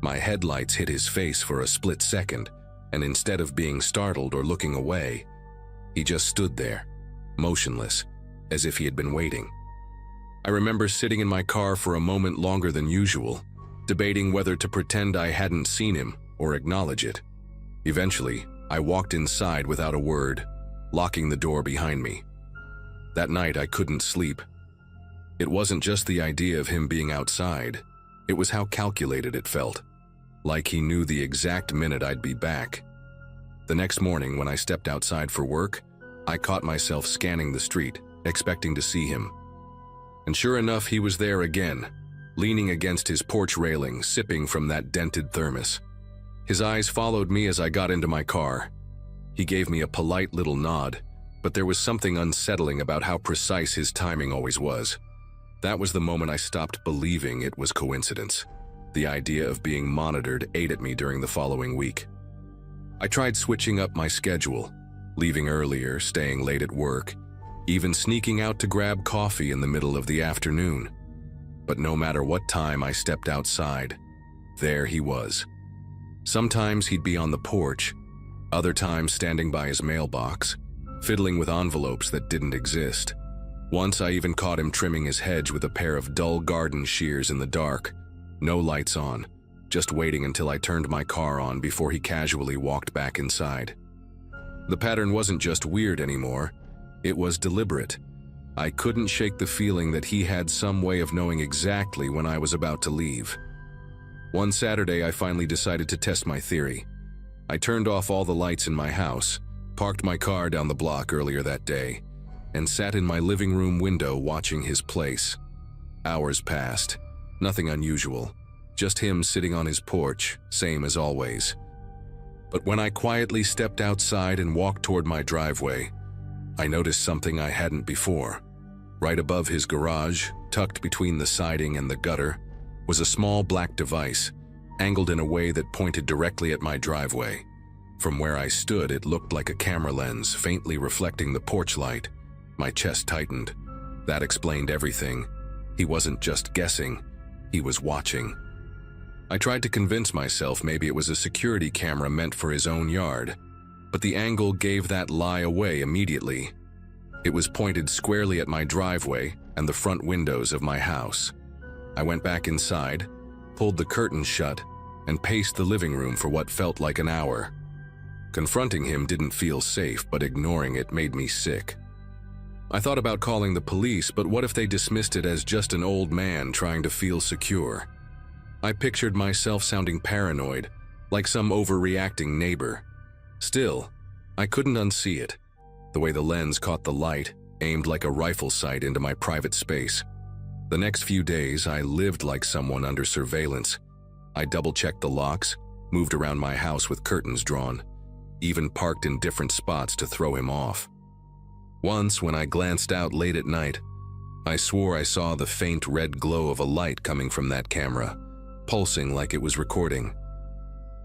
My headlights hit his face for a split second, and instead of being startled or looking away, he just stood there, motionless, as if he had been waiting. I remember sitting in my car for a moment longer than usual, debating whether to pretend I hadn't seen him or acknowledge it. Eventually, I walked inside without a word, locking the door behind me. That night, I couldn't sleep. It wasn't just the idea of him being outside, it was how calculated it felt. Like he knew the exact minute I'd be back. The next morning, when I stepped outside for work, I caught myself scanning the street, expecting to see him. And sure enough, he was there again, leaning against his porch railing, sipping from that dented thermos. His eyes followed me as I got into my car. He gave me a polite little nod, but there was something unsettling about how precise his timing always was. That was the moment I stopped believing it was coincidence. The idea of being monitored ate at me during the following week. I tried switching up my schedule, leaving earlier, staying late at work, even sneaking out to grab coffee in the middle of the afternoon. But no matter what time I stepped outside, there he was. Sometimes he'd be on the porch, other times standing by his mailbox, fiddling with envelopes that didn't exist. Once I even caught him trimming his hedge with a pair of dull garden shears in the dark, no lights on, just waiting until I turned my car on before he casually walked back inside. The pattern wasn't just weird anymore, it was deliberate. I couldn't shake the feeling that he had some way of knowing exactly when I was about to leave. One Saturday, I finally decided to test my theory. I turned off all the lights in my house, parked my car down the block earlier that day, and sat in my living room window watching his place. Hours passed, nothing unusual, just him sitting on his porch, same as always. But when I quietly stepped outside and walked toward my driveway, I noticed something I hadn't before. Right above his garage, tucked between the siding and the gutter, was a small black device, angled in a way that pointed directly at my driveway. From where I stood, it looked like a camera lens, faintly reflecting the porch light. My chest tightened. That explained everything. He wasn't just guessing, he was watching. I tried to convince myself maybe it was a security camera meant for his own yard, but the angle gave that lie away immediately. It was pointed squarely at my driveway and the front windows of my house. I went back inside, pulled the curtains shut, and paced the living room for what felt like an hour. Confronting him didn't feel safe, but ignoring it made me sick. I thought about calling the police, but what if they dismissed it as just an old man trying to feel secure? I pictured myself sounding paranoid, like some overreacting neighbor. Still, I couldn't unsee it. The way the lens caught the light, aimed like a rifle sight into my private space. The next few days, I lived like someone under surveillance. I double-checked the locks, moved around my house with curtains drawn, even parked in different spots to throw him off. Once, when I glanced out late at night, I swore I saw the faint red glow of a light coming from that camera, pulsing like it was recording.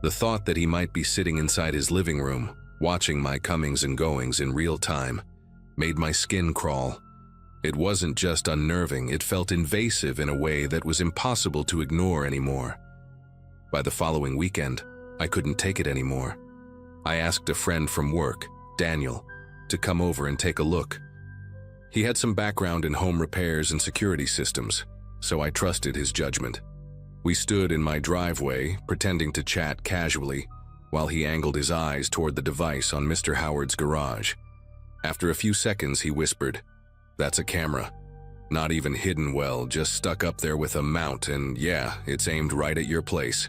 The thought that he might be sitting inside his living room, watching my comings and goings in real time, made my skin crawl. It wasn't just unnerving, it felt invasive in a way that was impossible to ignore anymore. By the following weekend, I couldn't take it anymore. I asked a friend from work, Daniel, to come over and take a look. He had some background in home repairs and security systems, so I trusted his judgment. We stood in my driveway, pretending to chat casually, while he angled his eyes toward the device on Mr. Howard's garage. After a few seconds, he whispered, "That's a camera. Not even hidden well, just stuck up there with a mount, and yeah, it's aimed right at your place."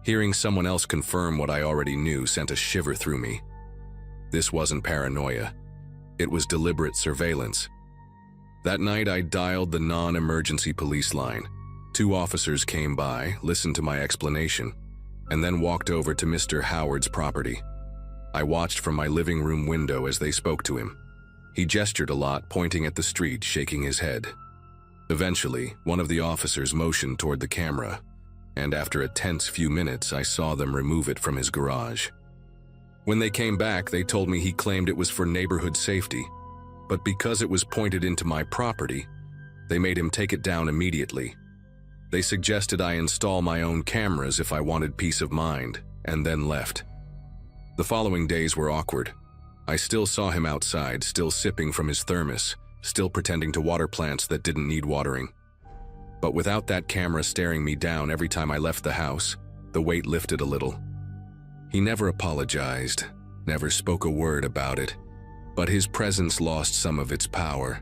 Hearing someone else confirm what I already knew sent a shiver through me. This wasn't paranoia. It was deliberate surveillance. That night, I dialed the non-emergency police line. 2 officers came by, listened to my explanation, and then walked over to Mr. Howard's property. I watched from my living room window as they spoke to him. He gestured a lot, pointing at the street, shaking his head. Eventually, one of the officers motioned toward the camera, and after a tense few minutes, I saw them remove it from his garage. When they came back, they told me he claimed it was for neighborhood safety, but because it was pointed into my property, they made him take it down immediately. They suggested I install my own cameras if I wanted peace of mind, and then left. The following days were awkward. I still saw him outside, still sipping from his thermos, still pretending to water plants that didn't need watering. But without that camera staring me down every time I left the house, the weight lifted a little. He never apologized, never spoke a word about it, but his presence lost some of its power.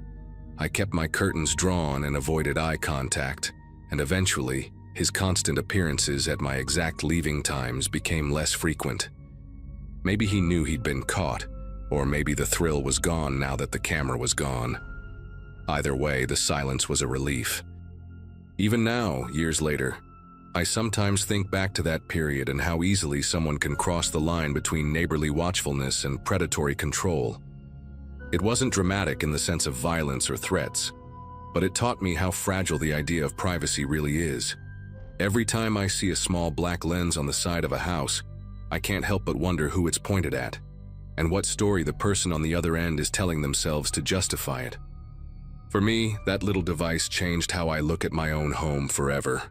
I kept my curtains drawn and avoided eye contact, and eventually, his constant appearances at my exact leaving times became less frequent. Maybe he knew he'd been caught, Or maybe the thrill was gone now that the camera was gone. Either way, the silence was a relief. Even now, years later, I sometimes think back to that period and how easily someone can cross the line between neighborly watchfulness and predatory control. It wasn't dramatic in the sense of violence or threats, but it taught me how fragile the idea of privacy really is. Every time I see a small black lens on the side of a house, I can't help but wonder who it's pointed at, and what story the person on the other end is telling themselves to justify it. For me, that little device changed how I look at my own home forever.